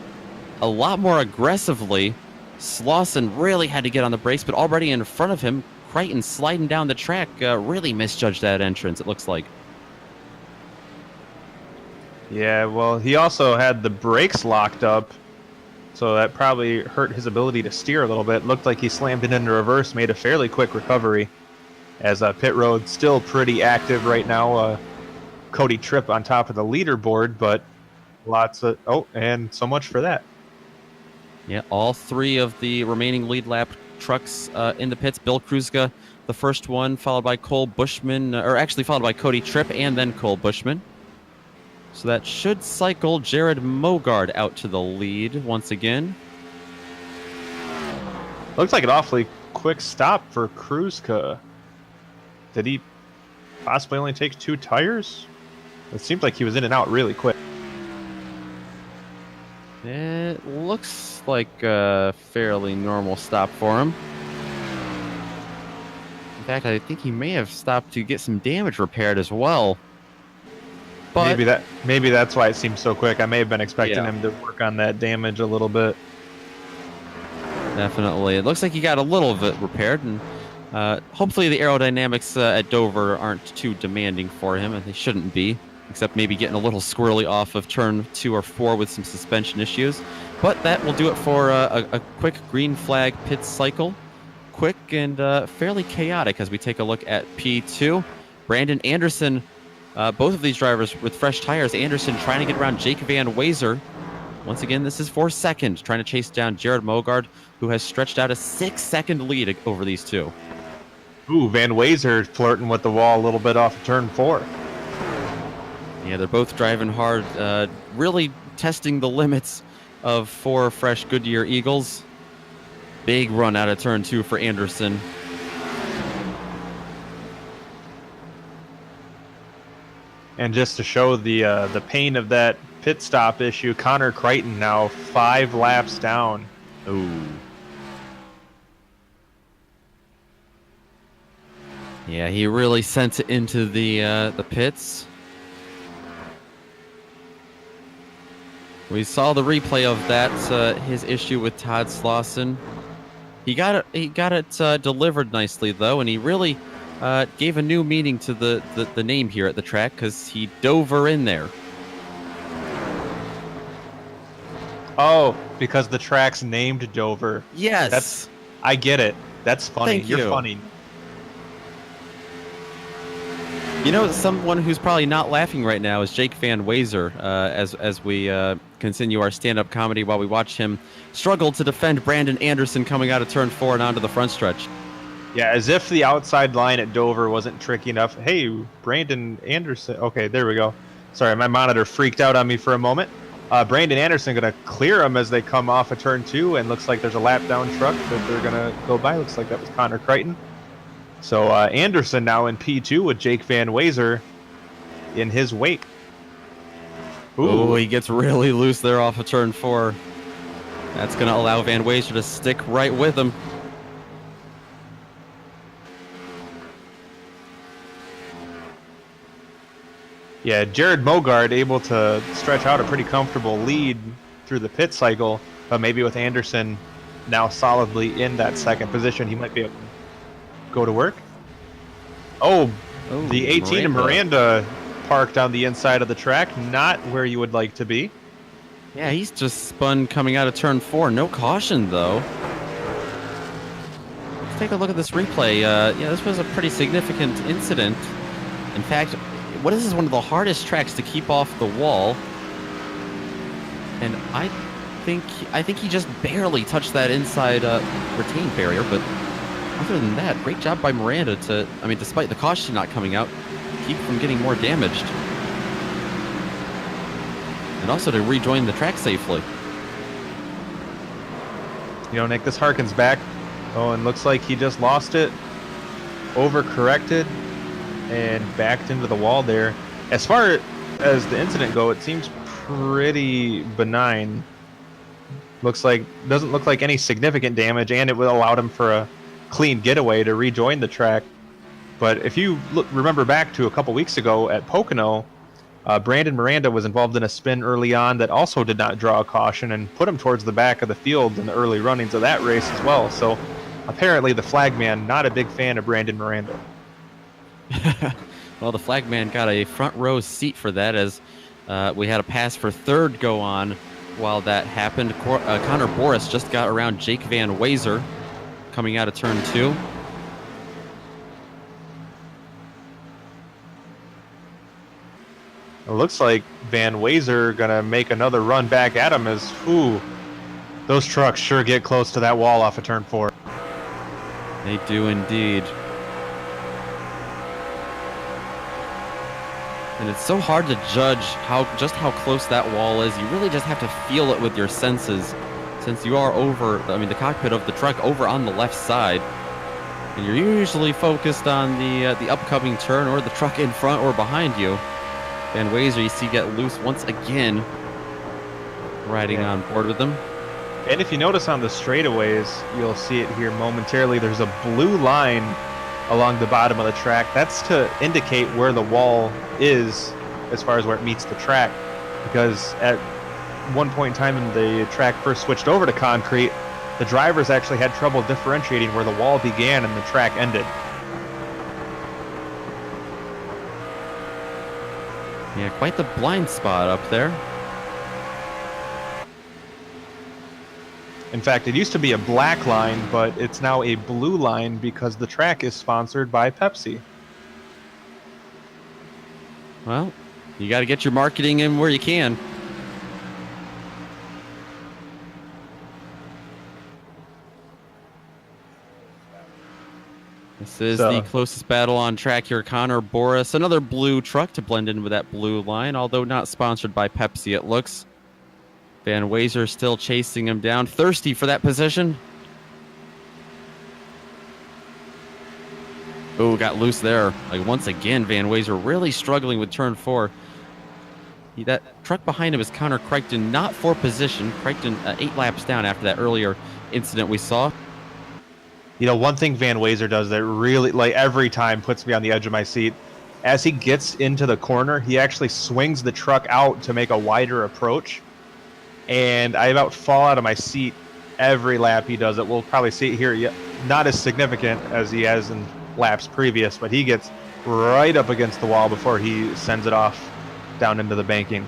A: lot more aggressively. Slauson really had to get on the brakes, but already in front of him, Crichton sliding down the track really misjudged that entrance, it looks like.
B: Yeah, well, he also had the brakes locked up, so that probably hurt his ability to steer a little bit. Looked like he slammed it into reverse, made a fairly quick recovery. As pit road still pretty active right now. Cody Tripp on top of the leaderboard, but lots of... Oh, and so much for that.
A: Yeah, all three of the remaining lead lap trucks in the pits. Bill Kruska, the first one, followed by Cole Bushman, or actually followed by Cody Tripp and then Cole Bushman. So that should cycle Jared Mogard out to the lead once again.
B: Looks like an awfully quick stop for Kruzka. Did he possibly only take 2 tires? It seemed like he was in and out really quick.
A: It looks like a fairly normal stop for him. In fact, I think he may have stopped to get some damage repaired as well. But
B: Maybe that's why it seemed so quick. I may have been expecting
A: Yeah.
B: him to work on that damage a little bit.
A: definitely, it looks like he got a little of it repaired, and hopefully the aerodynamics at Dover aren't too demanding for him, and they shouldn't be, except maybe getting a little squirrely off of turn 2 or 4 with some suspension issues. But that will do it for a quick green flag pit cycle. Quick and fairly chaotic as we take a look at P2. Brandon Anderson, both of these drivers with fresh tires. Anderson trying to get around Jake Van Wazer. Once again, this is for second, trying to chase down Jared Mogard, who has stretched out a 6-second lead over these two.
B: Ooh, Van Wazer flirting with the wall a little bit off of turn 4.
A: Yeah, they're both driving hard, really testing the limits of 4 fresh Goodyear Eagles. Big run out of turn 2 for Anderson.
B: And just to show the pain of that pit stop issue, Connor Crichton now 5 laps down.
A: Ooh. Yeah, he really sent it into the pits. We saw the replay of that, his issue with Todd Slauson. He got it delivered nicely though, and he really gave a new meaning to the name here at the track, because he dove her in there.
B: Oh, because the track's named Dover.
A: Yes.
B: I get it. That's funny.
A: Thank
B: You're
A: you.
B: funny.
A: You know, someone who's probably not laughing right now is Jake Van Wazer, as we continue our stand-up comedy while we watch him struggle to defend Brandon Anderson coming out of turn 4 and onto the front stretch.
B: Yeah, as if the outside line at Dover wasn't tricky enough. Hey, Brandon Anderson. Okay, there we go. Sorry, my monitor freaked out on me for a moment. Brandon Anderson going to clear him as they come off of turn 2, and looks like there's a lap down truck that they're going to go by. Looks like that was Connor Crichton. So Anderson now in P2 with Jake Van Wazer in his wake.
A: Ooh, he gets really loose there off of turn 4. That's going to allow Van Wazer to stick right with him.
B: Yeah, Jared Mogard able to stretch out a pretty comfortable lead through the pit cycle, but maybe with Anderson now solidly in that second position, he might be able to go to work. Oh, the 18 of Miranda parked on the inside of the track, not where you would like to be.
A: Yeah, he's just spun coming out of turn 4. No caution, though. Let's take a look at this replay. Yeah, this was a pretty significant incident. In fact, this is one of the hardest tracks to keep off the wall. And I think he just barely touched that inside retain barrier, but other than that, great job by Miranda to, despite the caution not coming out, keep from getting more damaged. And also to rejoin the track safely.
B: You know, Nick, this harkens back. Oh, and looks like he just lost it. Overcorrected and backed into the wall there. As far as the incident go, it seems pretty benign. Doesn't look like any significant damage, and it will allow him for a clean getaway to rejoin the track. But if you remember back to a couple weeks ago at Pocono, Brandon Miranda was involved in a spin early on that also did not draw a caution and put him towards the back of the field in the early runnings of that race as well. So apparently the flagman not a big fan of Brandon Miranda.
A: Well, the flagman got a front row seat for that, as we had a pass for third go on while that happened. Connor Boris just got around Jake Van Wazer coming out of turn 2.
B: It looks like Van Wazer gonna make another run back at him as, those trucks sure get close to that wall off of turn 4.
A: They do indeed. And it's so hard to judge how close that wall is. You really just have to feel it with your senses, since you are over, the cockpit of the truck over on the left side. and you're usually focused on the upcoming turn or the truck in front or behind you. Van Wazer, you see, get loose once again, riding on board with them.
B: And if you notice on the straightaways, you'll see it here momentarily. There's a blue line along the bottom of the track. That's to indicate where the wall is as far as where it meets the track. Because at one point in time when the track first switched over to concrete, the drivers actually had trouble differentiating where the wall began and the track ended.
A: Yeah, quite the blind spot up there.
B: In fact, it used to be a black line, but it's now a blue line because the track is sponsored by Pepsi.
A: Well, you got to get your marketing in where you can. This is the closest battle on track here. Connor Boris, another blue truck to blend in with that blue line, although not sponsored by Pepsi, it looks. Van Wazer still chasing him down, thirsty for that position. Oh, got loose there. Like, once again, Van Wazer really struggling with turn 4. That truck behind him is Connor Crichton, not for position. Crichton 8 laps down after that earlier incident we saw.
B: You know, one thing Van Wazer does that really, like, every time puts me on the edge of my seat, as he gets into the corner, he actually swings the truck out to make a wider approach. And I about fall out of my seat every lap he does it. We'll probably see it here. Not as significant as he has in laps previous, but he gets right up against the wall before he sends it off down into the banking.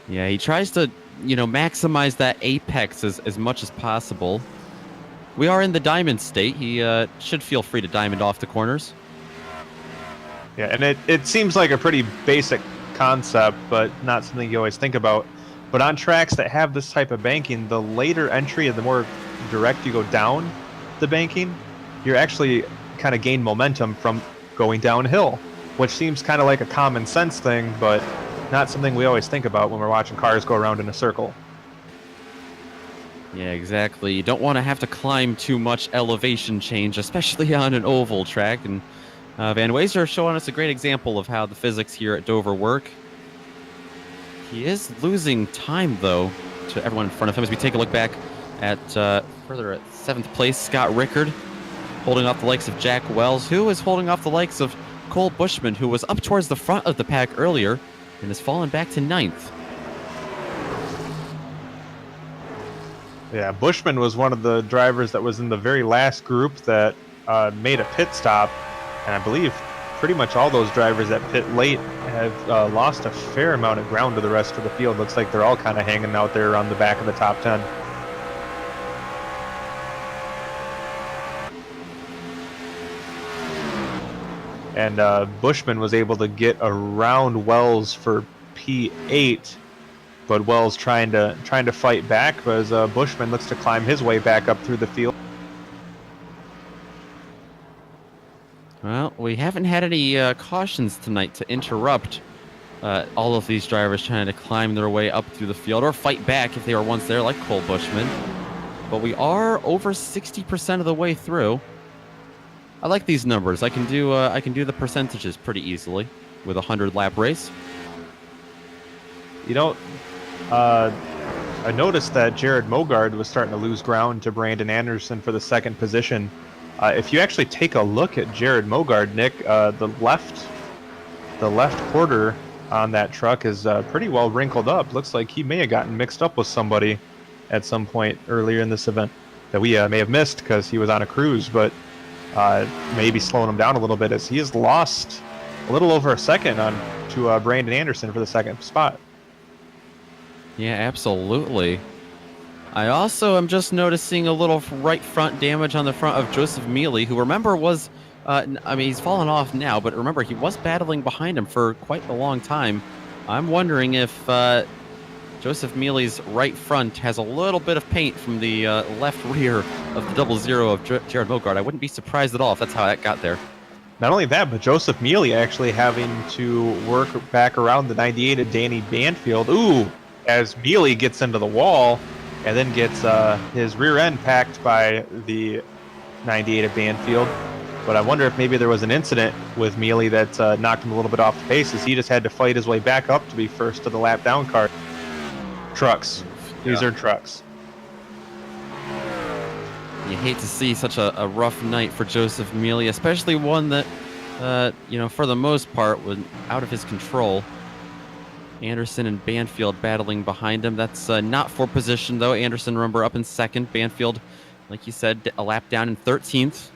A: Yeah, he tries to, maximize that apex as much as possible. We are in the diamond state. He should feel free to diamond off the corners.
B: Yeah, and it seems like a pretty basic concept, but not something you always think about. But on tracks that have this type of banking, the later entry and the more direct you go down the banking, you're actually kind of gain momentum from going downhill, which seems kind of like a common sense thing, but not something we always think about when we're watching cars go around in a circle.
A: Yeah, exactly. You don't want to have to climb too much elevation change, especially on an oval track. And Van Wazer showing us a great example of how the physics here at Dover work. He is losing time, though, to everyone in front of him. As we take a look back at further at 7th place, Scott Rickard, holding off the likes of Jack Wells, who is holding off the likes of Cole Bushman, who was up towards the front of the pack earlier and has fallen back to 9th.
B: Yeah, Bushman was one of the drivers that was in the very last group that made a pit stop. And I believe pretty much all those drivers that pit late have lost a fair amount of ground to the rest of the field. Looks like they're all kind of hanging out there on the back of the top 10. And Bushman was able to get around Wells for P8, but Wells trying to fight back as Bushman looks to climb his way back up through the field.
A: Well, we haven't had any cautions tonight to interrupt all of these drivers trying to climb their way up through the field or fight back if they were once there, like Cole Bushman. But we are over 60% of the way through. I like these numbers. I can do the percentages pretty easily with a 100-lap race.
B: You know, I noticed that Jared Mogard was starting to lose ground to Brandon Anderson for the second position. If you actually take a look at Jared Mogard, Nick, the left quarter on that truck is pretty well wrinkled up. Looks like he may have gotten mixed up with somebody at some point earlier in this event that we may have missed because he was on a cruise, but maybe slowing him down a little bit as he has lost a little over a second on to Brandon Anderson for the second spot.
A: Yeah, absolutely. I also am just noticing a little right front damage on the front of Joseph Mealy, who, remember, was, he's fallen off now, but remember, he was battling behind him for quite a long time. I'm wondering if Joseph Mealy's right front has a little bit of paint from the left rear of the 00 of Jared Mogard. I wouldn't be surprised at all if that's how that got there.
B: Not only that, but Joseph Mealy actually having to work back around the 98 at Danny Banfield. Ooh, as Mealy gets into the wall and then gets his rear end packed by the 98 at Banfield. But I wonder if maybe there was an incident with Mealy that knocked him a little bit off the pace, as he just had to fight his way back up to be first to the lap down car. Trucks. These are trucks.
A: You hate to see such a rough night for Joseph Mealy, especially one that, for the most part, was out of his control. Anderson and Banfield battling behind him. That's not for position, though. Anderson, remember, up in second. Banfield, like you said, a lap down in 13th.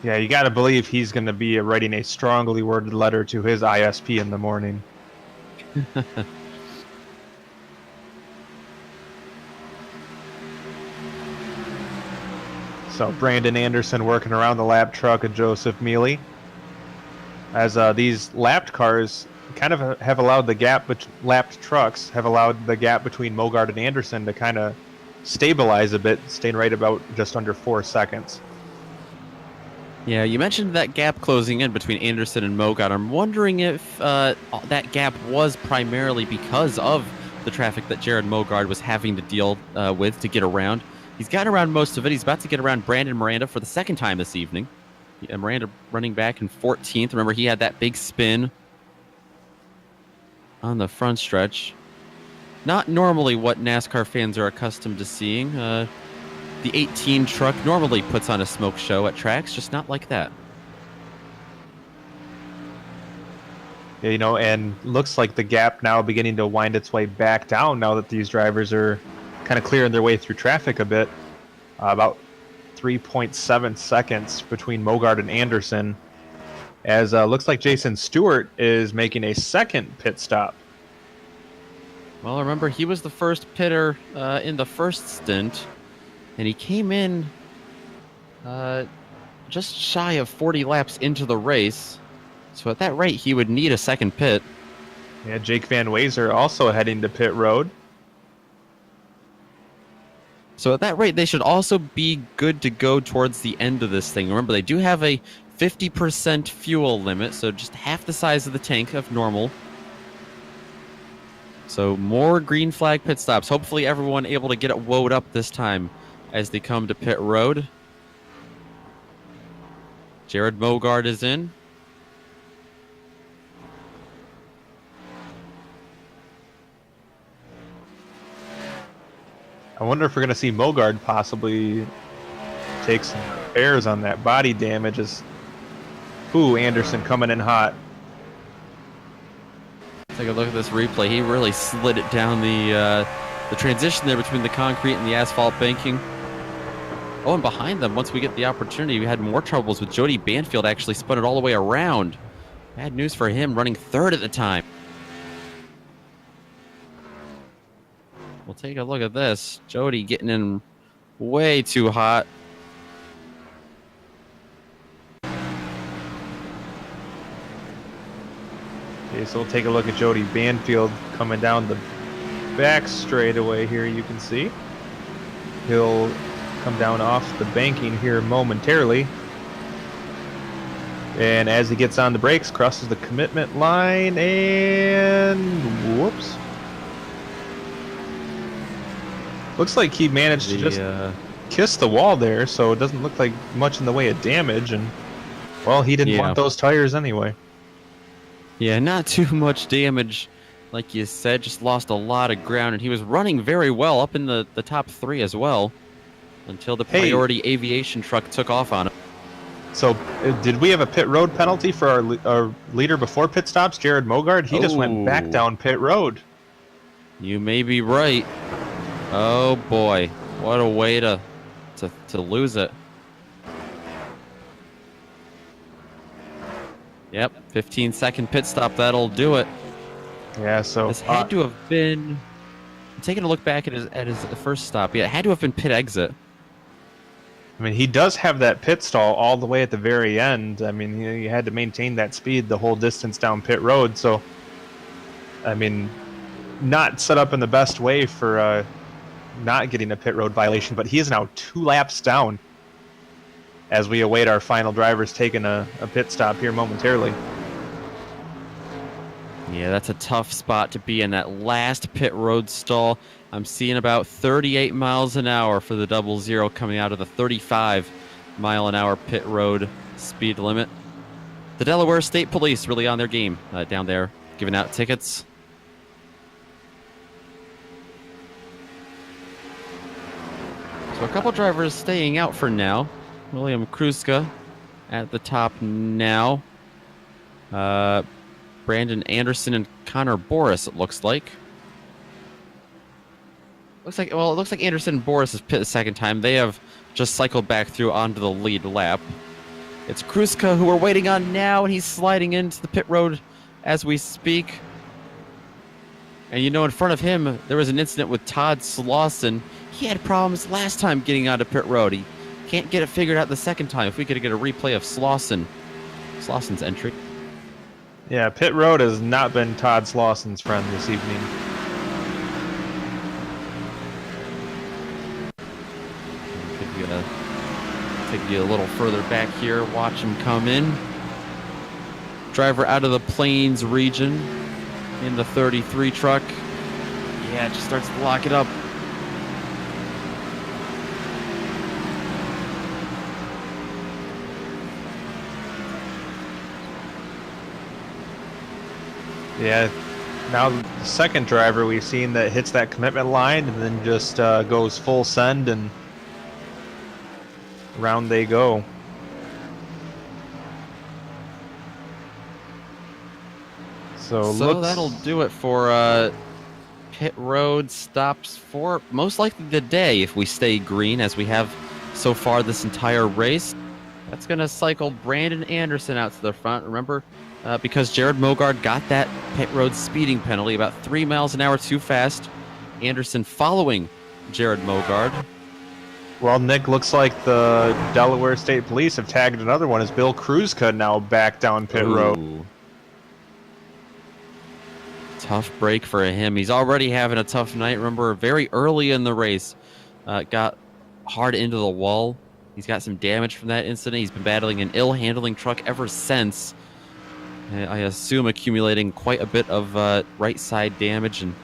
B: Yeah, you got to believe he's going to be writing a strongly worded letter to his ISP in the morning. So Brandon Anderson working around the lap truck of Joseph Mealy. As these lapped cars kind of have allowed the gap, lapped trucks have allowed the gap between Mogard and Anderson to kind of stabilize a bit, staying right about just under 4 seconds.
A: Yeah, you mentioned that gap closing in between Anderson and Mogard. I'm wondering if that gap was primarily because of the traffic that Jared Mogard was having to deal with to get around. He's gotten around most of it. He's about to get around Brandon Miranda for the second time this evening. Miranda running back in 14th. Remember, he had that big spin on the front stretch. Not normally what NASCAR fans are accustomed to seeing. The 18 truck normally puts on a smoke show at tracks, just not like that.
B: Yeah, and looks like the gap now beginning to wind its way back down now that these drivers are kind of clearing their way through traffic a bit. About 3.7 seconds between Mogard and Anderson, as looks like Jason Stewart is making a second pit stop.
A: Well, remember, he was the first pitter in the first stint, and he came in just shy of 40 laps into the race. So at that rate, he would need a second pit.
B: Yeah, Jake Van Wazer also heading to pit road.
A: So at that rate, they should also be good to go towards the end of this thing. Remember, they do have a 50% fuel limit, so just half the size of the tank of normal. So more green flag pit stops. Hopefully everyone able to get it woed up this time as they come to pit road. Jared Mogard is in.
B: I wonder if we're going to see Mogard possibly take some repairs on that body damage. Anderson coming in hot.
A: Take a look at this replay. He really slid it down the transition there between the concrete and the asphalt banking. Oh, and behind them, once we get the opportunity, we had more troubles with Jody Banfield actually spun it all the way around. Bad news for him, running third at the time. We'll take a look at this. Jody getting in way too hot.
B: Okay, so we'll take a look at Jody Banfield coming down the back straightaway here, you can see. He'll come down off the banking here momentarily. And as he gets on the brakes, crosses the commitment line, and whoops. Looks like he managed to just kiss the wall there, so it doesn't look like much in the way of damage. And, well, he didn't want those tires anyway.
A: Yeah, not too much damage, like you said. Just lost a lot of ground, and he was running very well up in the top three as well until the priority aviation truck took off on him.
B: So, did we have a pit road penalty for our leader before pit stops, Jared Mogard? He just went back down pit road.
A: You may be right. Oh boy, what a way to lose it. Yep, 15-second pit stop, that'll do it.
B: Yeah, so
A: this had to have been. I'm taking a look back at his first stop. Yeah, it had to have been pit exit.
B: I mean, he does have that pit stall all the way at the very end. I mean, he had to maintain that speed the whole distance down pit road. So, I mean, not set up in the best way for not getting a pit road violation, but he is now 2 laps down as we await our final drivers taking a pit stop here momentarily.
A: Yeah, that's a tough spot to be in, that last pit road stall. I'm seeing about 38 miles an hour for the 00 coming out of the 35-mile-an-hour pit road speed limit. The Delaware State Police really on their game down there, giving out tickets. So a couple drivers staying out for now. William Kruska at the top now. Brandon Anderson and Connor Boris, it looks like. It looks like Anderson and Boris has pit the second time. They have just cycled back through onto the lead lap. It's Kruska who we're waiting on now, and he's sliding into the pit road as we speak. And you know, in front of him, there was an incident with Todd Slauson. He had problems last time getting onto pit road. He can't get it figured out the second time. If we could get a replay of Slauson's entry.
B: Yeah, pit road has not been Todd Slauson's friend this evening.
A: Take you a little further back here. Watch him come in. Driver out of the Plains region in the 33 truck. Yeah, it just starts to lock it up.
B: Yeah, now the second driver we've seen that hits that commitment line and then just goes full send and round they go. So
A: that'll do it for pit road stops for most likely the day if we stay green as we have so far this entire race. That's going to cycle Brandon Anderson out to the front. Remember, because Jared Mogard got that pit road speeding penalty about 3 miles an hour too fast. Anderson following Jared Mogard.
B: Well, Nick, looks like the Delaware State Police have tagged another one as Bill Kruska now back down pit road.
A: Tough break for him. He's already having a tough night. Remember, very early in the race, got hard into the wall. He's got some damage from that incident. He's been battling an ill-handling truck ever since. I assume accumulating quite a bit of right side damage and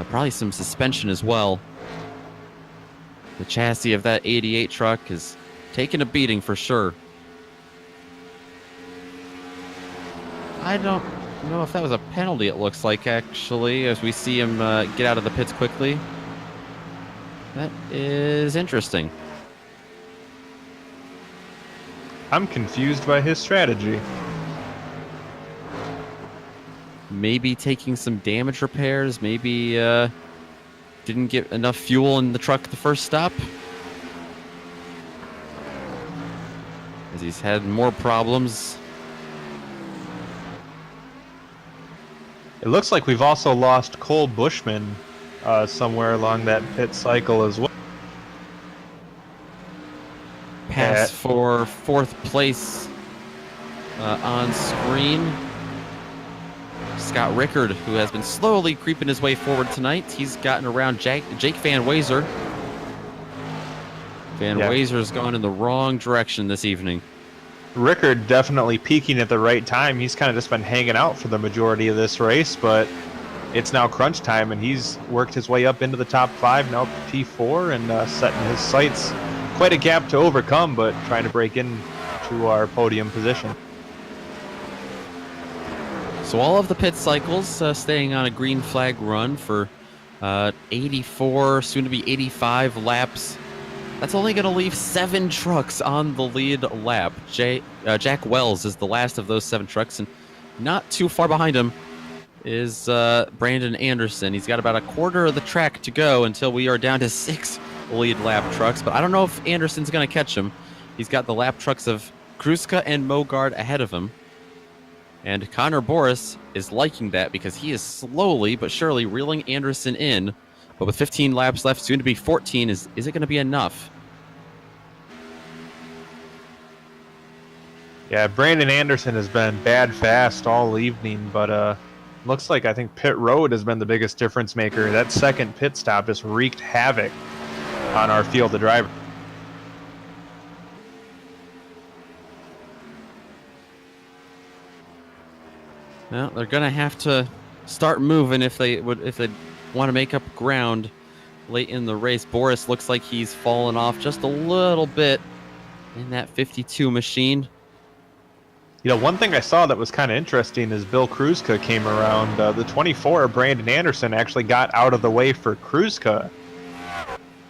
A: probably some suspension as well. The chassis of that 88 truck is taking a beating for sure. I don't know if that was a penalty, it looks like, actually, as we see him get out of the pits quickly. That is interesting.
B: I'm confused by his strategy.
A: Maybe taking some damage repairs, maybe didn't get enough fuel in the truck the first stop. As he's had more problems.
B: It looks like we've also lost Cole Bushman somewhere along that pit cycle as well.
A: Pass for fourth place on screen. Scott Rickard, who has been slowly creeping his way forward tonight. He's gotten around Jake Van Wazer. Wazer's gone in the wrong direction this evening.
B: Rickard definitely peaking at the right time. He's kind of just been hanging out for the majority of this race, but it's now crunch time, and he's worked his way up into the top 5, now P4, and setting his sights. Quite a gap to overcome, but trying to break into our podium position.
A: So all of the pit cycles staying on a green flag run for 84, soon to be 85 laps. That's only going to leave 7 trucks on the lead lap. Jack Wells is the last of those 7 trucks, and not too far behind him is Brandon Anderson. He's got about a quarter of the track to go until we are down to 6 lead lap trucks, but I don't know if Anderson's going to catch him. He's got the lap trucks of Kruska and Mogard ahead of him. And Connor Boris is liking that because he is slowly but surely reeling Anderson in. But with 15 laps left, soon to be 14, is it going to be enough?
B: Yeah, Brandon Anderson has been bad fast all evening, but looks like I think pit road has been the biggest difference maker. That second pit stop just wreaked havoc on our field of drivers.
A: Well, they're going to have to start moving if they want to make up ground late in the race. Boris looks like he's fallen off just a little bit in that 52 machine.
B: One thing I saw that was kind of interesting is Bill Kruzka came around. The 24, Brandon Anderson, actually got out of the way for Kruzka.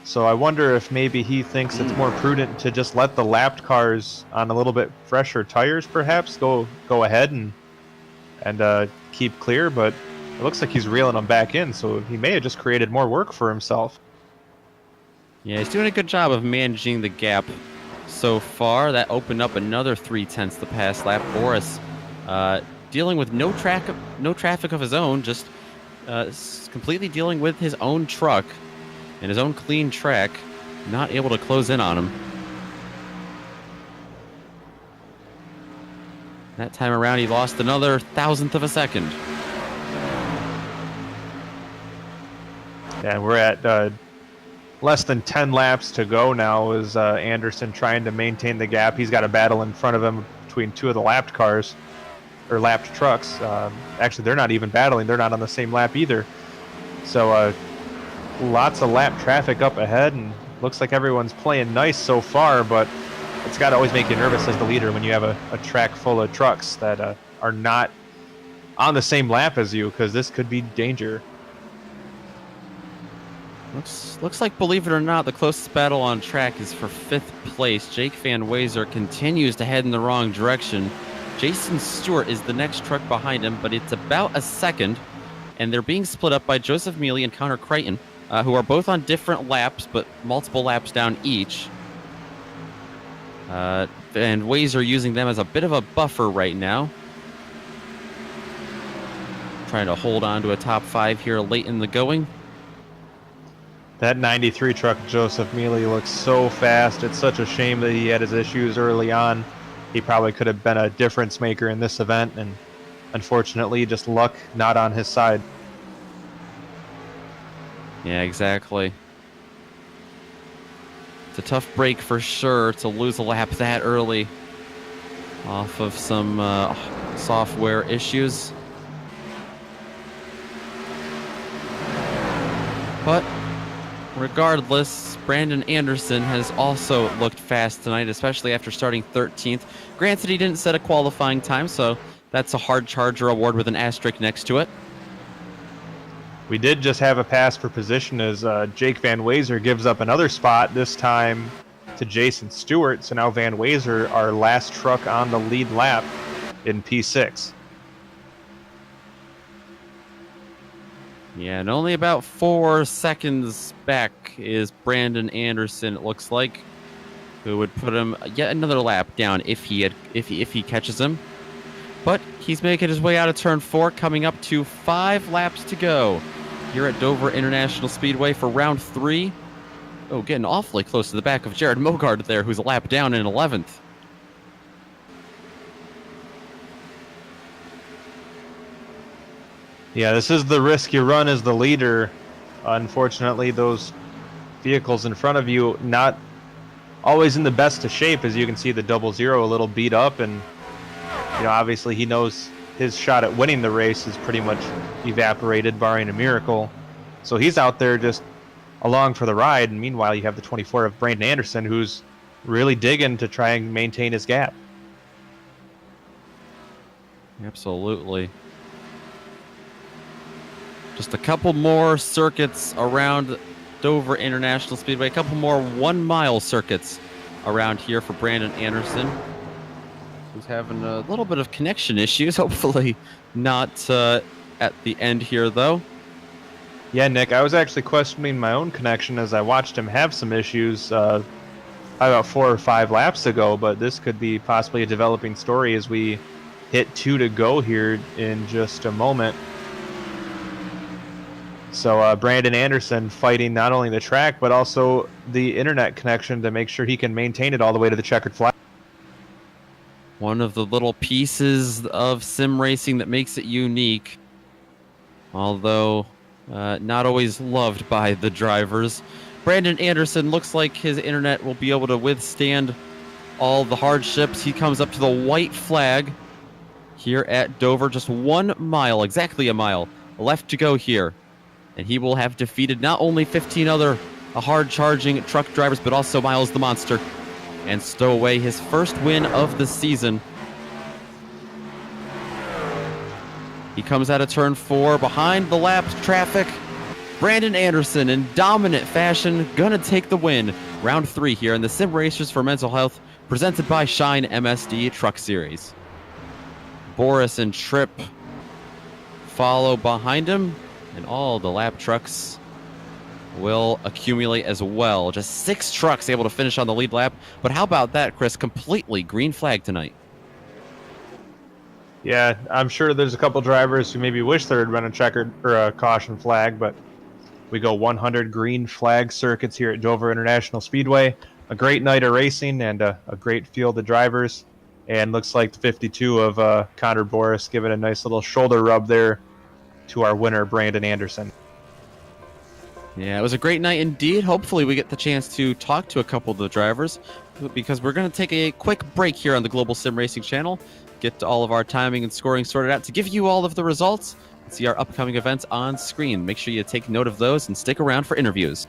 B: So I wonder if maybe he thinks it's more prudent to just let the lapped cars on a little bit fresher tires, perhaps, go ahead and keep clear. But it looks like he's reeling them back in, so he may have just created more work for himself.
A: Yeah, he's doing a good job of managing the gap so far. That opened up another 0.3 the past lap. Boris dealing with no traffic of his own, just completely dealing with his own truck and his own clean track, not able to close in on him. That time around, he lost another 1,000th of a second.
B: Yeah, we're at less than 10 laps to go now as Anderson trying to maintain the gap. He's got a battle in front of him between two of the lapped cars, or lapped trucks. Actually, they're not even battling. They're not on the same lap either. So lots of lap traffic up ahead, and looks like everyone's playing nice so far, but it's got to always make you nervous as the leader when you have a track full of trucks that are not on the same lap as you, because this could be danger.
A: Looks like, believe it or not, the closest battle on track is for 5th place. Jake Van Wazer continues to head in the wrong direction. Jason Stewart is the next truck behind him, but it's about a second, and they're being split up by Joseph Mealy and Connor Crichton, who are both on different laps, but multiple laps down each. And Wazer using them as a bit of a buffer right now. Trying to hold on to a top 5 here late in the going.
B: That 93 truck, Joseph Mealy, looks so fast. It's such a shame that he had his issues early on. He probably could have been a difference maker in this event, and unfortunately, just luck not on his side.
A: Yeah, exactly. It's a tough break for sure to lose a lap that early off of some software issues. But regardless, Brandon Anderson has also looked fast tonight, especially after starting 13th. Granted, he didn't set a qualifying time, so that's a hard charger award with an asterisk next to it.
B: We did just have a pass for position as Jake Van Wazer gives up another spot, this time to Jason Stewart. So now Van Wazer, our last truck on the lead lap in P6.
A: Yeah, and only about 4 seconds back is Brandon Anderson, it looks like, who would put him yet another lap down if he catches him. But he's making his way out of turn 4, coming up to 5 laps to go here at Dover International Speedway for round 3. Oh, getting awfully close to the back of Jared Mogard there, who's a lap down in 11th.
B: Yeah, this is the risk you run as the leader. Unfortunately, those vehicles in front of you not always in the best of shape. As you can see, the 00 a little beat up, and obviously he knows his shot at winning the race is pretty much evaporated, barring a miracle. So he's out there just along for the ride, and meanwhile you have the 24 of Brandon Anderson, who's really digging to try and maintain his gap.
A: Absolutely. Just a couple more circuits around Dover International Speedway, a couple more 1-mile circuits around here for Brandon Anderson, who's having a little bit of connection issues. Hopefully not at the end here, though.
B: Yeah, Nick, I was actually questioning my own connection as I watched him have some issues about 4 or 5 laps ago, but this could be possibly a developing story as we hit 2 to go here in just a moment. So Brandon Anderson fighting not only the track, but also the internet connection to make sure he can maintain it all the way to the checkered flag.
A: One of the little pieces of sim racing that makes it unique, although not always loved by the drivers. Brandon Anderson looks like his internet will be able to withstand all the hardships. He comes up to the white flag here at Dover. Just 1 mile, exactly a mile, left to go here. and he will have defeated not only 15 other hard-charging truck drivers, but also Miles the Monster, and stow away his first win of the season. He comes out of turn 4 behind the lap traffic. Brandon Anderson, in dominant fashion, gonna take the win. Round 3 here in the Sim Racers for Mental Health, presented by Shine MSD Truck Series. Boris and Tripp follow behind him, and all the lap trucks will accumulate as well. Just 6 trucks able to finish on the lead lap. But how about that, Chris? Completely green flag tonight.
B: Yeah, I'm sure there's a couple drivers who maybe wish there had been a checkered or a caution flag, but we go 100 green flag circuits here at Dover International Speedway. A great night of racing and a great field of drivers. And looks like the 52 of Connor Boris giving a nice little shoulder rub there to our winner, Brandon Anderson.
A: Yeah, it was a great night indeed. Hopefully we get the chance to talk to a couple of the drivers, because we're going to take a quick break here on the Global Sim Racing Channel, get all of our timing and scoring sorted out to give you all of the results, and see our upcoming events on screen. Make sure you take note of those and stick around for interviews.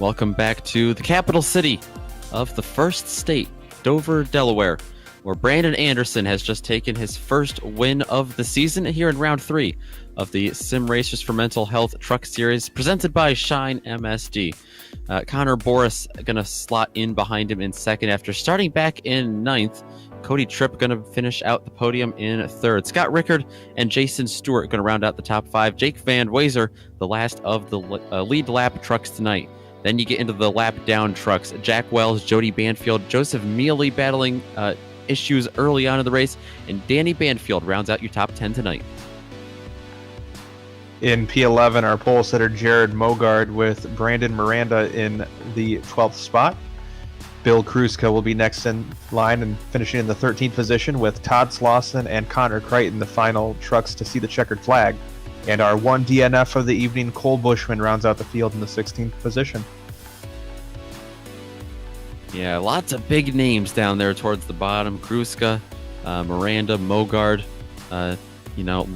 A: Welcome back to the capital city of the first state, Dover, Delaware, where Brandon Anderson has just taken his first win of the season here in round 3 of the Sim Racers for Mental Health Truck Series presented by Shine MSD. Connor Boris going to slot in behind him in second after starting back in 9th. Cody Tripp going to finish out the podium in 3rd. Scott Rickard and Jason Stewart going to round out the top 5. Jake Van Wazer, the last of the lead lap trucks tonight. Then you get into the lap down trucks. Jack Wells, Jody Banfield, Joseph Mealy battling issues early on in the race, and Danny Banfield rounds out your top 10 tonight.
B: In P11, our pole sitter Jared Mogard with Brandon Miranda in the 12th spot. Bill Kruska will be next in line and finishing in the 13th position with Todd Slauson and Connor Crichton, the final trucks to see the checkered flag. And our one DNF of the evening, Cole Bushman, rounds out the field in the 16th position.
A: Yeah, lots of big names down there towards the bottom. Kruska, Miranda, Mogard,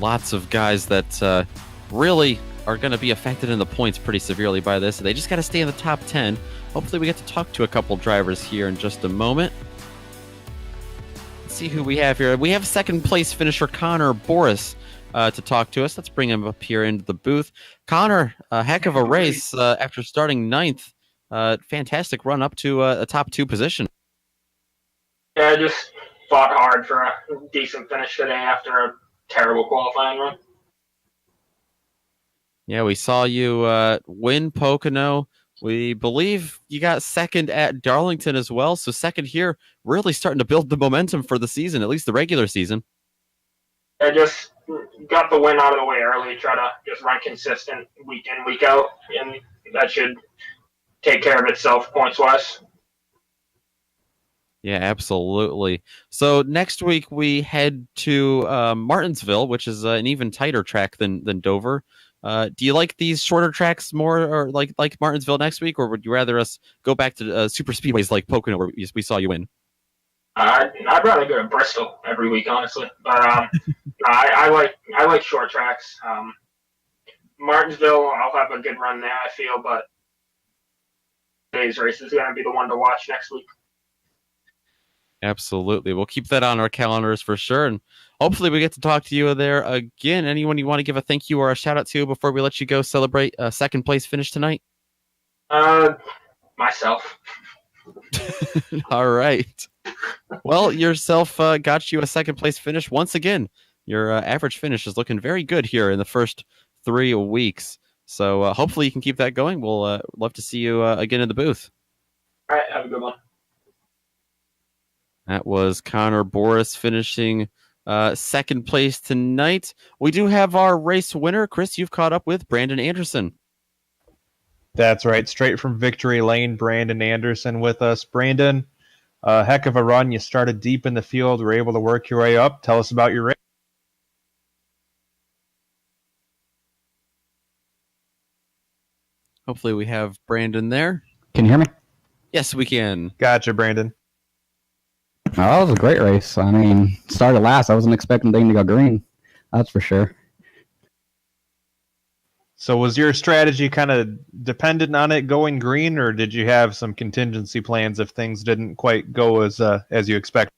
A: lots of guys that really are going to be affected in the points pretty severely by this. They just got to stay in the top 10. Hopefully we get to talk to a couple drivers here in just a moment. Let's see who we have here. We have second place finisher Connor Boris to talk to us. Let's bring him up here into the booth. Connor, a heck of a race after starting 9th. Fantastic run up to a top 2 position.
D: Yeah, I just fought hard for a decent finish today after a terrible qualifying run.
A: Yeah, we saw you win Pocono. We believe you got second at Darlington as well. So second here, really starting to build the momentum for the season, at least the regular season.
D: I just got the win out of the way early, try to just run consistent week in, week out, and that should take care of itself points-wise.
A: Yeah, absolutely. So next week we head to Martinsville, which is an even tighter track than Dover. Do you like these shorter tracks more, or like Martinsville next week, or would you rather us go back to super speedways like Pocono, where we saw you win?
D: I'd rather go to Bristol every week, honestly. But I like short tracks. Martinsville, I'll have a good run there, I feel, but today's race is going to be the one to watch next week.
A: Absolutely. We'll keep that on our calendars for sure. And hopefully we get to talk to you there again. Anyone you want to give a thank you or a shout out to before we let you go celebrate a second place finish tonight?
D: Myself.
A: All right. Well, yourself got you a second place finish once again. Your average finish is looking very good here in the first 3 weeks. So hopefully you can keep that going. We'll love to see you again in the booth.
D: All right. Have a good one.
A: That was Connor Boris finishing second place tonight. We do have our race winner. Chris, you've caught up with Brandon Anderson.
B: That's right. Straight from victory lane, Brandon Anderson with us. Brandon, a heck of a run. You started deep in the field. Were able to work your way up. Tell us about your race.
A: Hopefully we have Brandon there.
E: Can you hear me?
A: Yes, we can.
B: Gotcha, Brandon.
E: Oh, that was a great race. I mean, started last. I wasn't expecting things to go green. That's for sure.
B: So was your strategy kind of dependent on it going green, or did you have some contingency plans if things didn't quite go as you expected?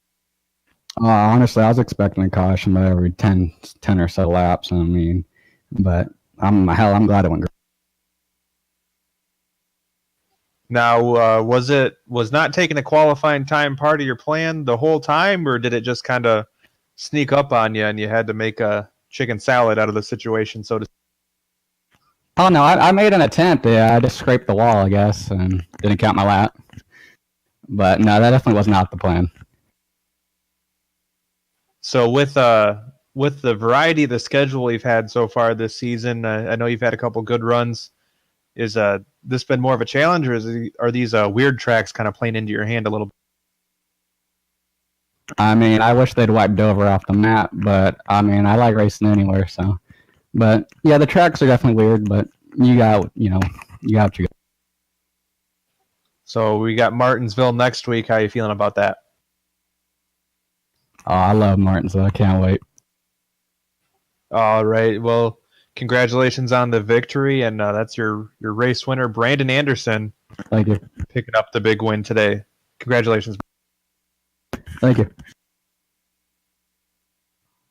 E: Honestly, I was expecting a caution by every 10 or so laps. I mean, but I'm glad it went green.
B: Now, was not taking a qualifying time part of your plan the whole time, or did it just kind of sneak up on you and you had to make a chicken salad out of the situation, so to speak?
E: Oh, no, I made an attempt. Yeah, I just scraped the wall, I guess, and didn't count my lap. But no, that definitely was not the plan.
B: So with the variety of the schedule we've had so far this season, I know you've had a couple good runs. Is this been more of a challenge, or are these weird tracks kind of playing into your hand a little bit?
E: I mean, I wish they'd wipe Dover off the map, but I mean, I like racing anywhere, so. But yeah, the tracks are definitely weird, but you got what you got.
B: So we got Martinsville next week. How are you feeling about that?
E: Oh, I love Martinsville. I can't wait.
B: All right. Well, congratulations on the victory, and that's your race winner, Brandon Anderson.
E: Thank you.
B: Picking up the big win today. Congratulations.
E: Thank you.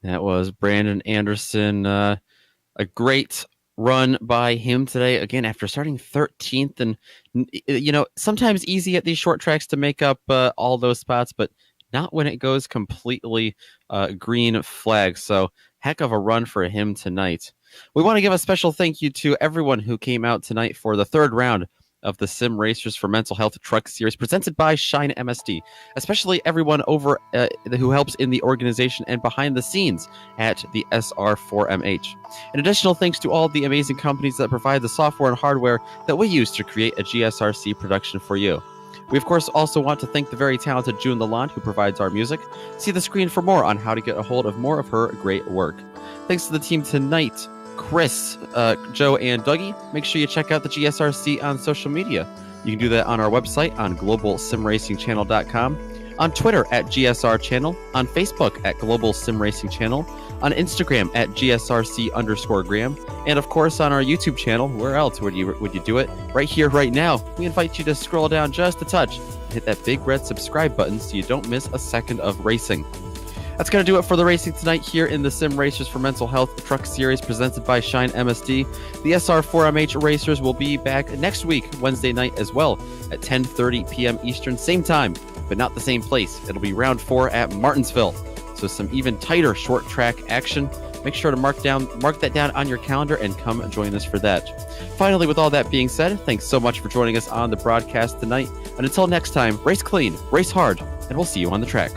A: That was Brandon Anderson. A great run by him today. Again, after starting 13th, and sometimes easy at these short tracks to make up all those spots, but not when it goes completely green flag. So heck of a run for him tonight. We want to give a special thank you to everyone who came out tonight for the third round of the Sim Racers for Mental Health Truck Series presented by Shine MSD, especially everyone over who helps in the organization and behind the scenes at the SR4MH. An additional thanks to all the amazing companies that provide the software and hardware that we use to create a GSRC production for you. We, of course, also want to thank the very talented June Lalonde, who provides our music. See the screen for more on how to get a hold of more of her great work. Thanks to the team tonight, Chris, Joe, and Dougie. Make sure you check out the GSRC on social media. You can do that on our website on globalsimracingchannel.com, on Twitter at GSR Channel, on Facebook at Global SimRacing Channel, on Instagram at GSRC_Graham, and of course on our YouTube channel. Where else would you do it? Right here, right now. We invite you to scroll down just a touch and hit that big red subscribe button so you don't miss a second of racing. That's going to do it for the racing tonight here in the Sim Racers for Mental Health Truck Series presented by Shine MSD. The SR4MH Racers will be back next week, Wednesday night as well, at 10:30 p.m. Eastern, same time, but not the same place. It'll be round 4 at Martinsville. So some even tighter short track action. Make sure to mark that down on your calendar and come join us for that. Finally, with all that being said, thanks so much for joining us on the broadcast tonight. And until next time, race clean, race hard, and we'll see you on the track.